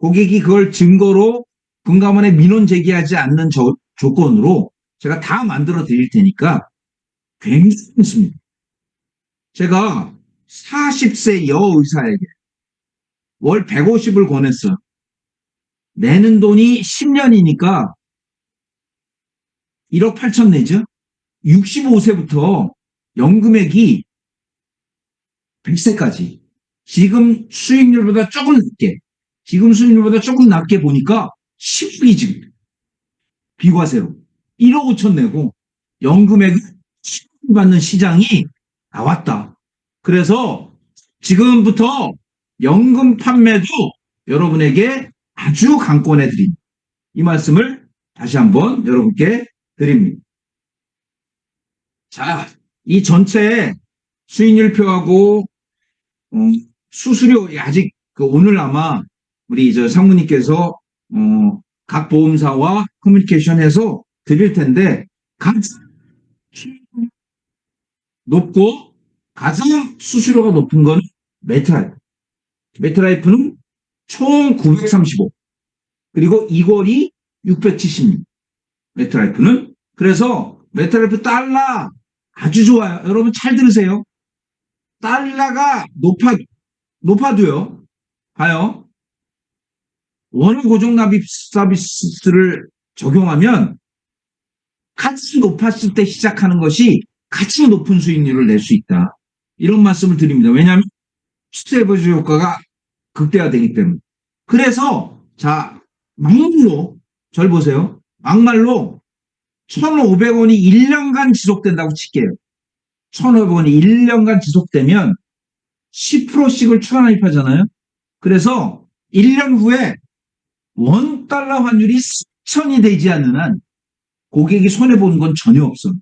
고객이 그걸 증거로 금감원에 민원 제기하지 않는 조건으로 제가 다 만들어 드릴 테니까 굉장히 좋습니다. 제가 40세 여의사에게 월 150을 권했어요. 내는 돈이 10년이니까 1억 8천 내죠? 65세부터 연금액이 100세까지 지금 수익률보다 조금 낮게 보니까 10억이 지금 비과세로 1억 5천 내고 연금액을 10억 받는 시장이 나왔다. 그래서 지금부터 연금 판매도 여러분에게 아주 강권해 드립니다. 이 말씀을 다시 한번 여러분께 드립니다. 자, 이 전체 수익률표하고 수수료 아직 오늘 아마 우리 상무님께서 각 보험사와 커뮤니케이션해서 드릴 텐데 가장 높고 가장 수수료가 높은 건 메트라이프. 메트라이프는 총 935. 그리고 이골이 676. 메트라이프는. 그래서 메트라이프 달러 아주 좋아요. 여러분 잘 들으세요. 달러가 높아도요. 봐요. 원화 고정 납입 서비스를 적용하면 가치 높았을 때 시작하는 것이 가치 높은 수익률을 낼 수 있다. 이런 말씀을 드립니다. 왜냐하면 스테이블 효과가 극대화되기 때문에. 그래서 자 막말로 절 보세요. 막말로 1,500원이 1년간 지속된다고 칠게요. 1,500원이 1년간 지속되면 10%씩을 추가 납입하잖아요. 그래서 1년 후에 원달러 환율이 4천이 되지 않는 한 고객이 손해보는 건 전혀 없어.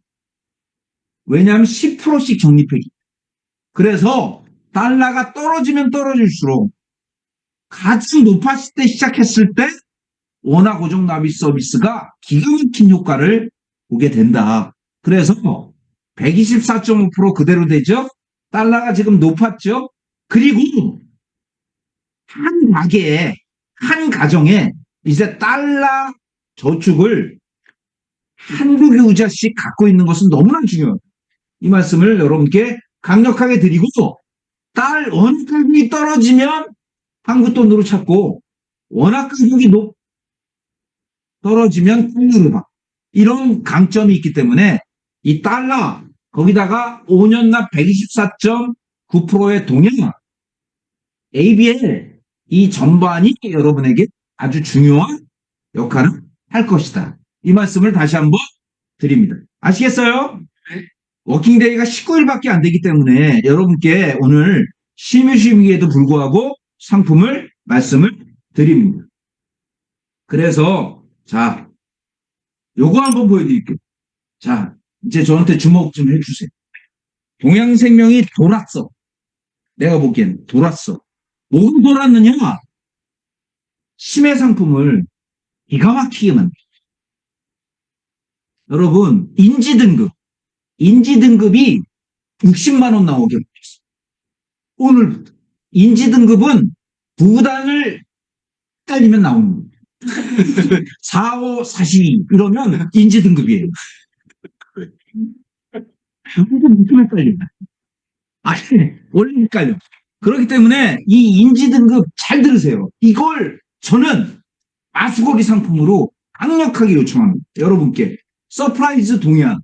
왜냐하면 10%씩 적립하기. 그래서 달러가 떨어지면 떨어질수록 가장 높았을 때 시작했을 때 원화 고정 납입 서비스가 기가 막힌 효과를 보게 된다. 그래서 124.5% 그대로 되죠. 달러가 지금 높았죠. 그리고 한 가게에 한 가정에 이제 달러 저축을 한두 계좌씩 갖고 있는 것은 너무나 중요해요. 이 말씀을 여러분께 강력하게 드리고 원화 가격이 떨어지면 한국 돈으로 찾고 원화 가격이 떨어지면 달러로 봐. 이런 강점이 있기 때문에 이 달러 거기다가 5년 납 124.9%의 동향 ABL 이 전반이 여러분에게 아주 중요한 역할을 할 것이다. 이 말씀을 다시 한번 드립니다. 아시겠어요? 워킹데이가 19일밖에 안 되기 때문에 여러분께 오늘 심의심의에도 불구하고 말씀을 드립니다. 그래서 자 요거 한번 보여드릴게요. 자 이제 저한테 주목 좀 해주세요. 동양생명이 돌았어. 내가 보기엔 돌았어. 뭐가 돌았느냐? 심해 상품을 기가 막히게 만들어. 여러분 인지등급이 60만 원 나오게 됐어. 오늘부터 인지등급은 부단을 딸리면 나오는 거예요. 4, 5, 42 이러면 인지등급이에요. 아무도 무슨 헷갈려. 아니 원래 헷갈려. 그렇기 때문에 이 인지등급 잘 들으세요. 이걸 저는 마수거리 상품으로 강력하게 요청합니다. 여러분께 서프라이즈 동향,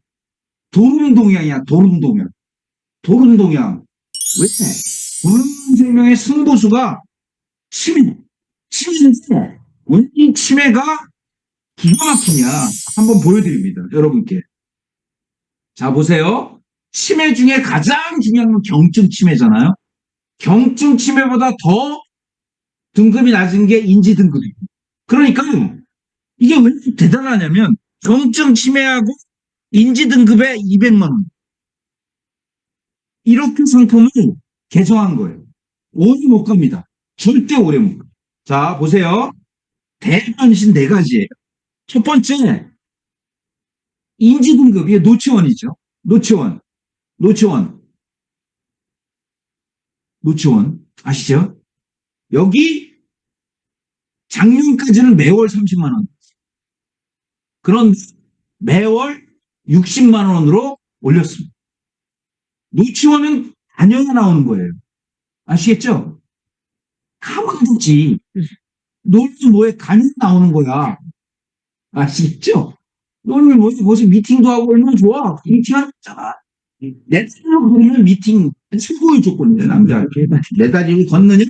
도rum동향이야. 도rum동향. 왜? 도rum생명의 승보수가 치매인데 이 치매가 기가 막히냐 한번 보여드립니다. 여러분께. 자 보세요. 치매 중에 가장 중요한 건 경증 치매잖아요. 경증 치매보다 더 등급이 낮은 게 인지 등급이에요. 그러니까 이게 왜 대단하냐면 경증 치매하고 인지 등급에 200만 원. 이렇게 상품을 개정한 거예요. 오래 못 갑니다. 절대 오래 못 갑니다. 자 보세요. 대변신 4가지예요. 첫 번째 인지 등급이 노치원이죠. 노치원 아시죠? 여기 작년까지는 매월 30만 원. 그런데 매월 60만 원으로 올렸습니다. 노치원은 단연히 나오는 거예요. 아시겠죠? 가만 두지. 놀지 뭐에 간이 나오는 거야. 아시겠죠? 놀면 무슨 미팅도 하고 얼마나 좋아. 미팅하는 거잖아. 내 딸로 그러면 미팅 최고의 조건이에요, 남자한테. 내 딸이 걷느냐?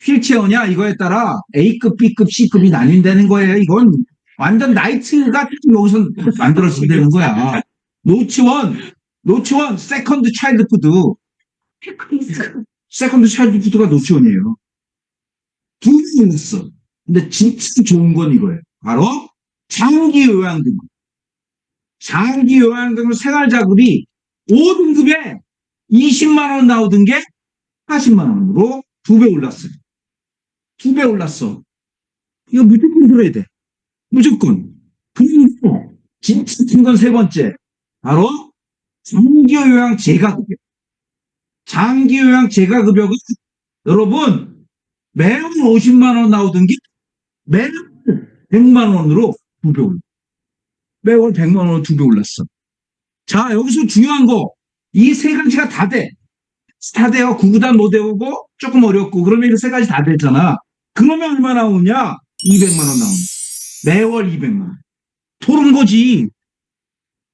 휠체어냐? 이거에 따라 A급, B급, C급이 나뉜다는 거예요. 이건 완전 나이트가 여기서 만들어진다는 거야. 노치원, 세컨드 차일드 푸드. 세컨드 차일드 푸드가 노치원이에요. 두 개 있어. 근데 진짜 좋은 건 이거예요. 바로 장기 요양등. 장기 요양등은 생활자급이 5등급에 20만 원 나오던 게 40만 원으로 2배 올랐어요. 2배 올랐어. 이거 무조건 들어야 돼. 무조건. 그리고 진짜 큰 건 세 번째. 바로 장기 요양 재가급여. 장기 요양 재가급여가 여러분 매월 50만 원 나오던 게 매월 100만 원으로 2배 올랐어. 매월 100만 원으로 2배 올랐어. 자, 여기서 중요한 거. 이 세 가지가 다 돼. 다 돼요. 구구단 못 외우고 조금 어렵고 그러면 이 세 가지 다 됐잖아. 그러면 얼마 나오냐? 200만 원 나오냐. 매월 200만 원. 토른 거지.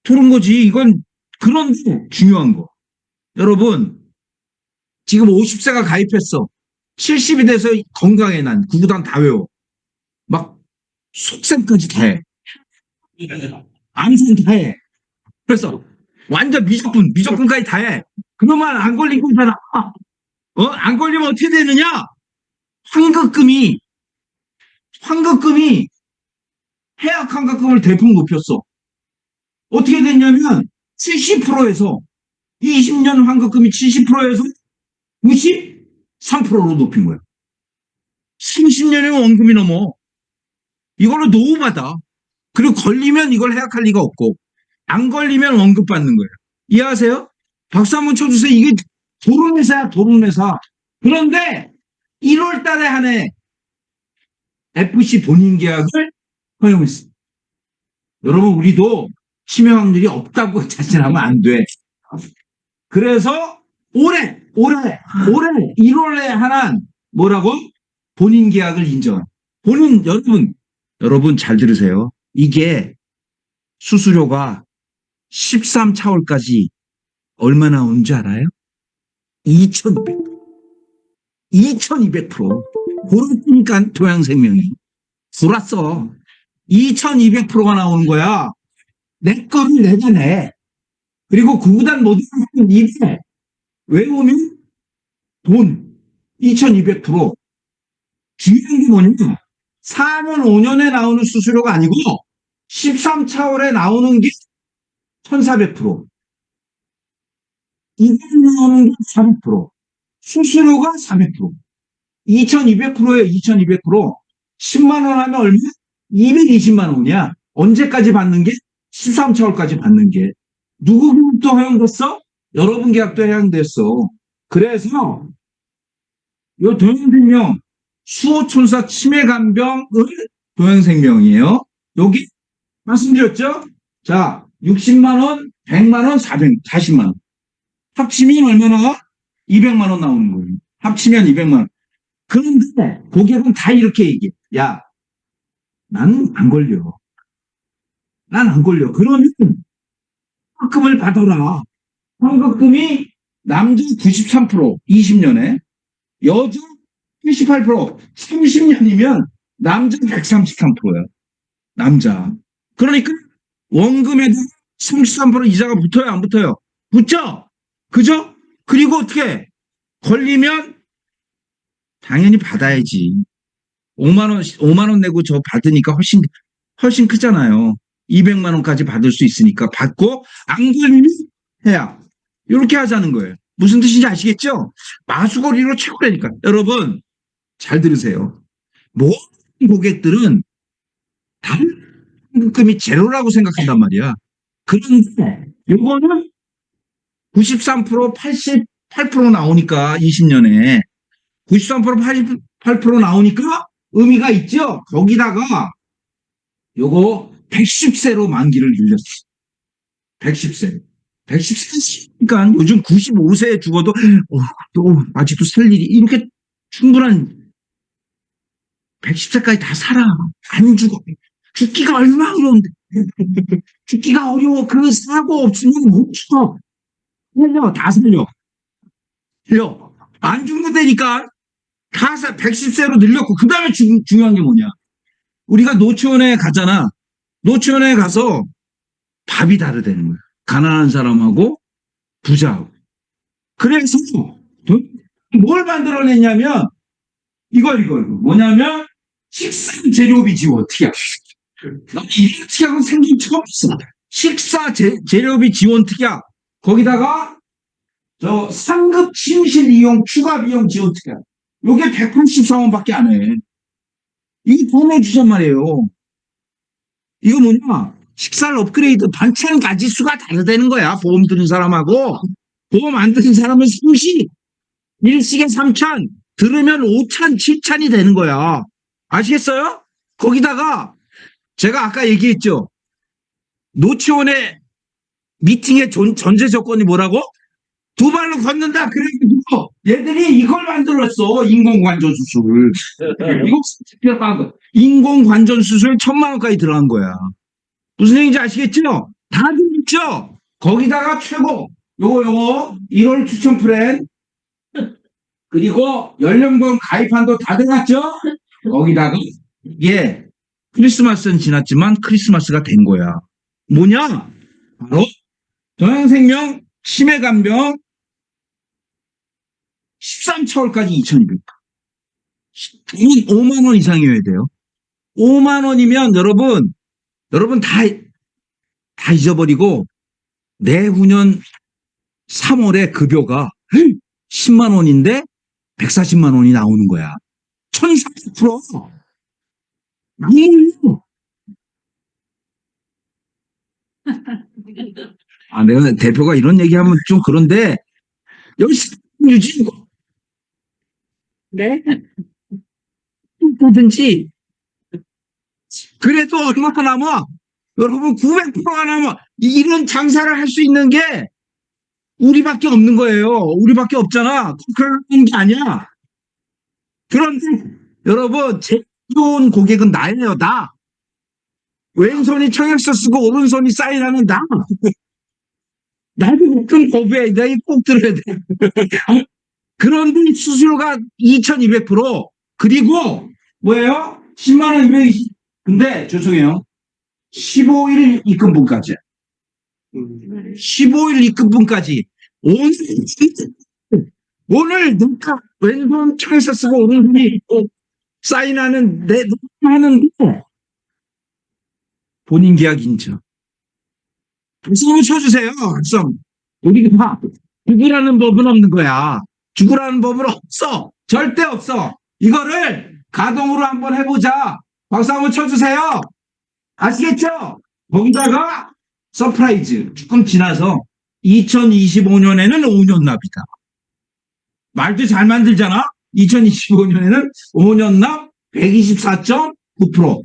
토른 거지. 이건 그런데 중요한 거. 여러분 지금 50세가 가입했어. 70이 돼서 건강해 난. 구구단 다 외워. 막 속셈까지 다 해. 암산 다 해. 그래서 완전 미적분까지 다 해. 그러면 안 걸리고 있잖아. 안 걸리면 어떻게 되느냐? 환급금이 해약 환급금을 대폭 높였어. 어떻게 됐냐면 70%에서 20년 환급금이 70%에서 93%로 높인 거야. 30년이면 원금이 넘어. 이걸로 노후받아. 그리고 걸리면 이걸 해약할 리가 없고 안 걸리면 원금 받는 거예요. 이해하세요? 박수 한번 쳐주세요. 이게 도론회사야, 도론회사. 그런데 1월 달에 한 해 FC 본인 계약을 허용했어. 여러분, 우리도 치매 확률이 없다고 자신하면 안 돼. 그래서 올해 1월에 한한 뭐라고? 본인 계약을 인정. 여러분 잘 들으세요. 이게 수수료가 13차월까지 얼마나 오는 줄 알아요? 2200%. 2200%. 그러니까 도양생명이 돌았어. 2200%가 나오는 거야. 내 거를 내가 내. 그리고 구구단 모든 입에 외우면 돈 2200%. 중요한 게 뭐냐면 4년 5년에 나오는 수수료가 아니고 13차월에 나오는 게 1400%. 이게 나오는 게 400%. 수수료가 400%. 2200%예요. 2200%. 10만 원 하면 얼마? 220만 원이야. 언제까지 받는 게? 13차월까지 받는 게. 누구 계약도 허용됐어? 여러분 계약도 허용됐어. 그래서 요 도양생명 수호천사 치매간병을 도양생명이에요. 여기 말씀드렸죠? 자, 60만 원, 100만 원, 40만 원. 합치면 얼마나? 200만 원 나오는 거예요. 합치면 200만 원. 그런데 고객은 다 이렇게 얘기해. 야, 나는 안 걸려. 난 안 걸려. 그러면 환급금을 받아라. 환급금이 남자 93%, 20년에 여자 78%, 30년이면 남자 133%야. 남자. 그러니까 원금에도 33% 이자가 붙어요, 안 붙어요? 붙죠? 그죠? 그리고 어떻게? 걸리면 당연히 받아야지. 5만 원 내고 저 받으니까 훨씬 크잖아요. 200만 원까지 받을 수 있으니까 받고 안 걸리면 해야. 이렇게 하자는 거예요. 무슨 뜻인지 아시겠죠? 마수거리로 최고라니까. 여러분 잘 들으세요. 모든 고객들은 다 환급금이 제로라고 생각한단 말이야. 그런데 요거는 93%, 88% 나오니까 20년에 93%, 88% 나오니까 의미가 있죠? 거기다가 요거 110세로 만기를 늘렸어. 110세. 110세니까 요즘 95세에 죽어도 또 아직도 살 일이 이렇게 충분한 110세까지 다 살아. 안 죽어. 죽기가 얼마나 어려운데. 죽기가 어려워. 그 사고 없으면 못 죽어. 살려. 다 살려. 살려. 안 죽는다니까. 다 110세로 늘렸고 그 다음에 중요한 게 뭐냐. 우리가 노치원에 가잖아. 노치원에 가서 밥이 다르다는 거야. 가난한 사람하고 부자하고. 그래서 뭘 만들어냈냐면 이거 뭐냐면 식사 재료비 지원 특약. 나 이런 특약은 생긴 처음 있어. 식사 재료비 지원 특약. 거기다가 저 상급 침실 이용 추가 비용 지원 특약. 요게 184원밖에 안 해. 이게 보내 주단 말이에요. 이거 뭐냐? 식사를 업그레이드 반찬 가지수가 다르다는 거야. 보험 드는 사람하고 보험 안 드는 사람은 30, 일식에 3찬, 들으면 5찬, 7찬이 되는 거야. 아시겠어요? 거기다가 제가 아까 얘기했죠. 노치원의 미팅의 전제 조건이 뭐라고? 두 발로 걷는다. 그래가지고 얘들이 이걸 만들었어. 인공관절 수술. 이거 인공관절 수술 1,000만 원까지 들어간 거야. 무슨 얘기인지 아시겠죠? 다 들었죠? 거기다가 최고 요거 1월 추천 플랜 그리고 연령번 가입한도 다 들어갔죠? 거기다가 이게 크리스마스는 지났지만 크리스마스가 된 거야. 뭐냐? 바로 동양생명 치매간병 13차월까지 2,200. 5만 원 이상이어야 돼요. 5만 원이면 여러분 다 잊어버리고 내후년 3월에 급여가 10만 원인데 140만 원이 나오는 거야. 1,400%. 내가 대표가 이런 얘기하면 좀 그런데 열심히 유지 네? 뭐든지 그래도 얼마나 남아? 여러분 900%가 남아. 이런 장사를 할 수 있는 게 우리밖에 없는 거예요. 우리밖에 없잖아. 그런 게 아니야. 그런데 여러분 제일 좋은 고객은 나예요. 나. 왼손이 청약서 쓰고 오른손이 사인하는 나. 나도 큰 고부해. 내가 꼭 들어야 돼. 그런데 수수료가 2,200%. 그리고 뭐예요? 10만 원 220. 근데 죄송해요. 15일 입금분까지. 15일 입금분까지. 오늘 내가 왼손 청약서 쓰고 오른손이 사인하는 내 하는데 본인 계약 인증. 박수 한번 쳐주세요. 박수. 우리가 죽으라는 법은 없는 거야. 죽으라는 법은 없어. 절대 없어. 이거를 가동으로 한번 해보자. 박수 한번 쳐주세요. 아시겠죠? 거기다가 서프라이즈 조금 지나서 2025년에는 5년 납이다. 말도 잘 만들잖아. 2025년에는 5년 납 124.9%.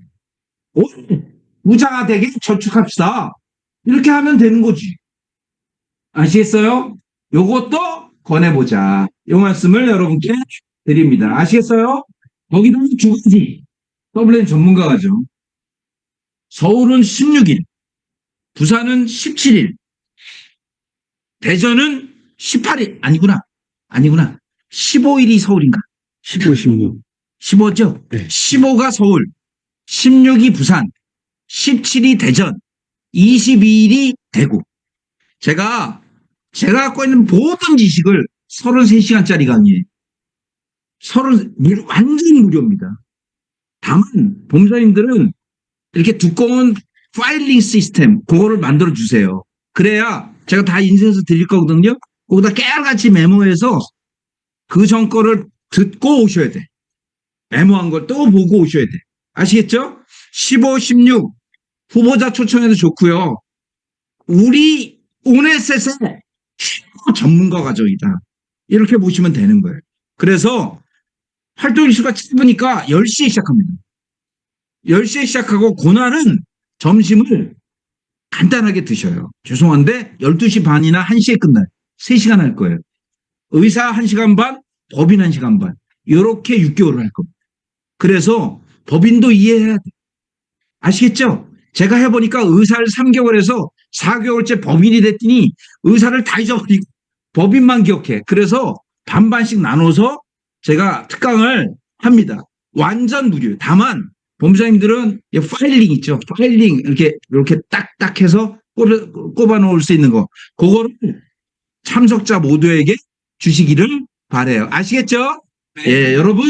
부자가 되게 저축합시다. 이렇게 하면 되는 거지. 아시겠어요? 요것도 권해보자. 요 말씀을 여러분께 드립니다. 아시겠어요? 거기다 두 가지. WM 전문가가죠. 서울은 16일, 부산은 17일, 대전은 18일. 아니구나. 15일이 서울인가? 15, 16. 15죠? 네. 15가 서울, 16이 부산, 17이 대전, 22일이 대구. 제가 갖고 있는 모든 지식을 33시간짜리 강의에 완전 무료입니다. 다만 봉사님들은 이렇게 두꺼운 파일링 시스템 그거를 만들어 주세요. 그래야 제가 다 인쇄해서 드릴 거거든요. 거기다 깨알같이 메모해서 그 전 거를 듣고 오셔야 돼. 메모한 걸 또 보고 오셔야 돼. 아시겠죠? 15, 16 후보자 초청해도 좋고요. 우리 오네셋의 전문가 과정이다. 이렇게 보시면 되는 거예요. 그래서 활동 일수가 짧으니까 10시에 시작합니다. 10시에 시작하고 그날은 점심을 간단하게 드셔요. 죄송한데 12시 반이나 1시에 끝나요. 3시간 할 거예요. 의사 1시간 반, 법인 1시간 반. 이렇게 6개월을 할 겁니다. 그래서 법인도 이해해야 돼. 아시겠죠? 제가 해보니까 의사를 3개월에서 4개월째 법인이 됐더니 의사를 다 잊어버리고 법인만 기억해. 그래서 반반씩 나눠서 제가 특강을 합니다. 완전 무료예요. 다만 본부장님들은 파일링 있죠. 파일링 이렇게 딱딱 해서 꼽아 놓을 수 있는 거. 그거를 참석자 모두에게 주시기를 바래요. 아시겠죠? 예, 여러분.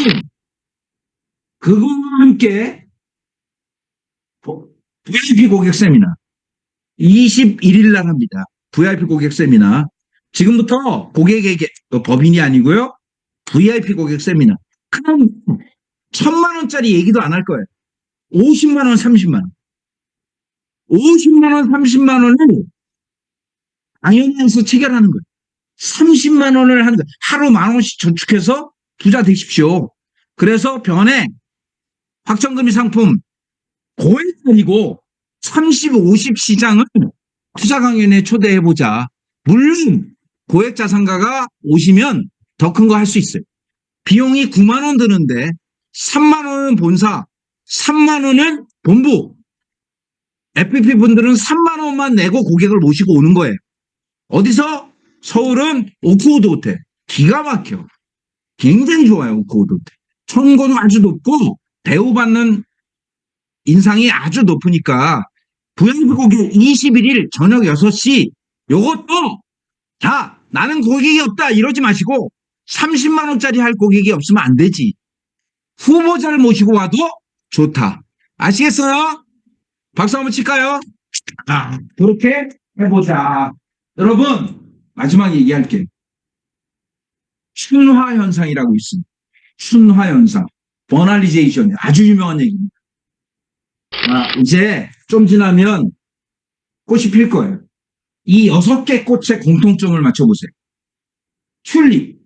그거와 함께 VIP 고객 세미나 21일 날 합니다. VIP 고객 세미나. 지금부터 고객에게 법인이 아니고요. VIP 고객 세미나. 그럼 1,000만 원짜리 얘기도 안 할 거예요. 50만 원, 30만 원. 50만 원, 30만 원을 당연히해서 체결하는 거예요. 30만 원을 하루 10,000원씩 저축해서 부자 되십시오. 그래서 병원에 확정금이 상품 고액 아니고 30, 50 시장을 투자 강연에 초대해보자. 물론 고액 자산가가 오시면 더 큰 거 할 수 있어요. 비용이 9만 원 드는데 3만 원은 본사, 3만 원은 본부. FP 분들은 3만 원만 내고 고객을 모시고 오는 거예요. 어디서? 서울은 오크우드 호텔. 기가 막혀. 굉장히 좋아요, 오크우드 호텔. 천고도 아주 높고 대우받는 인상이 아주 높으니까 VIP 고객 21일 저녁 6시 요것도 자 나는 고객이 없다 이러지 마시고 30만 원짜리 할 고객이 없으면 안 되지. 후보자를 모시고 와도 좋다. 아시겠어요? 박수 한번 칠까요? 그렇게 해보자. 여러분 마지막 얘기할게요. 춘화 현상이라고 있습니다. 춘화 현상. 버널리제이션 아주 유명한 얘기입니다. 이제 좀 지나면 꽃이 필 거예요. 이 6개 꽃의 공통점을 맞춰보세요. 튤립.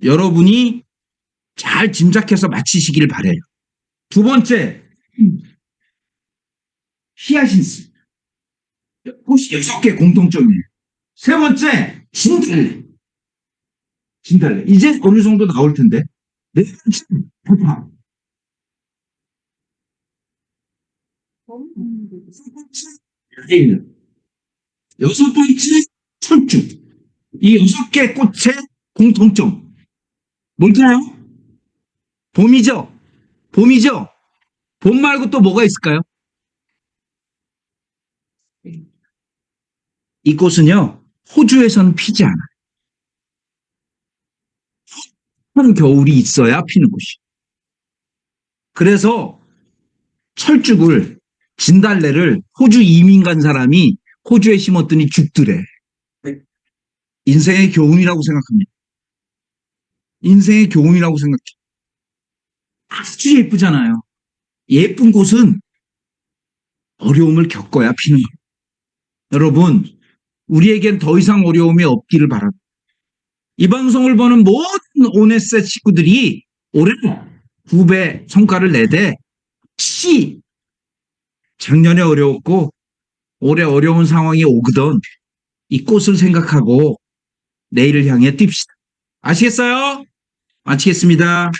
여러분이 잘 짐작해서 맞히시길 바래요. 두 번째, 히아신스. 꽃이 6개 공통점이에요. 세 번째, 진달래. 이제 어느 정도 나올 텐데. 네 번째, 대파. 여섯 번째, 철쭉. 이 6개 꽃의 공통점. 뭘까요? 봄이죠? 봄 말고 또 뭐가 있을까요? 이 꽃은요, 호주에서는 피지 않아요. 한 겨울이 있어야 피는 꽃이. 그래서 철쭉을, 진달래를 호주 이민 간 사람이 호주에 심었더니 죽더래. 인생의 교훈이라고 생각합니다. 인생의 교훈이라고 생각해. 아주 예쁘잖아요. 예쁜 꽃은 어려움을 겪어야 피는 거예요. 여러분, 우리에겐 더 이상 어려움이 없기를 바랍니다. 이 방송을 보는 모든 오네스 식구들이 올해 9배 성과를 내되 작년에 어려웠고 올해 어려운 상황이 오거든 이 꽃을 생각하고 내일을 향해 뜁시다. 아시겠어요? 마치겠습니다.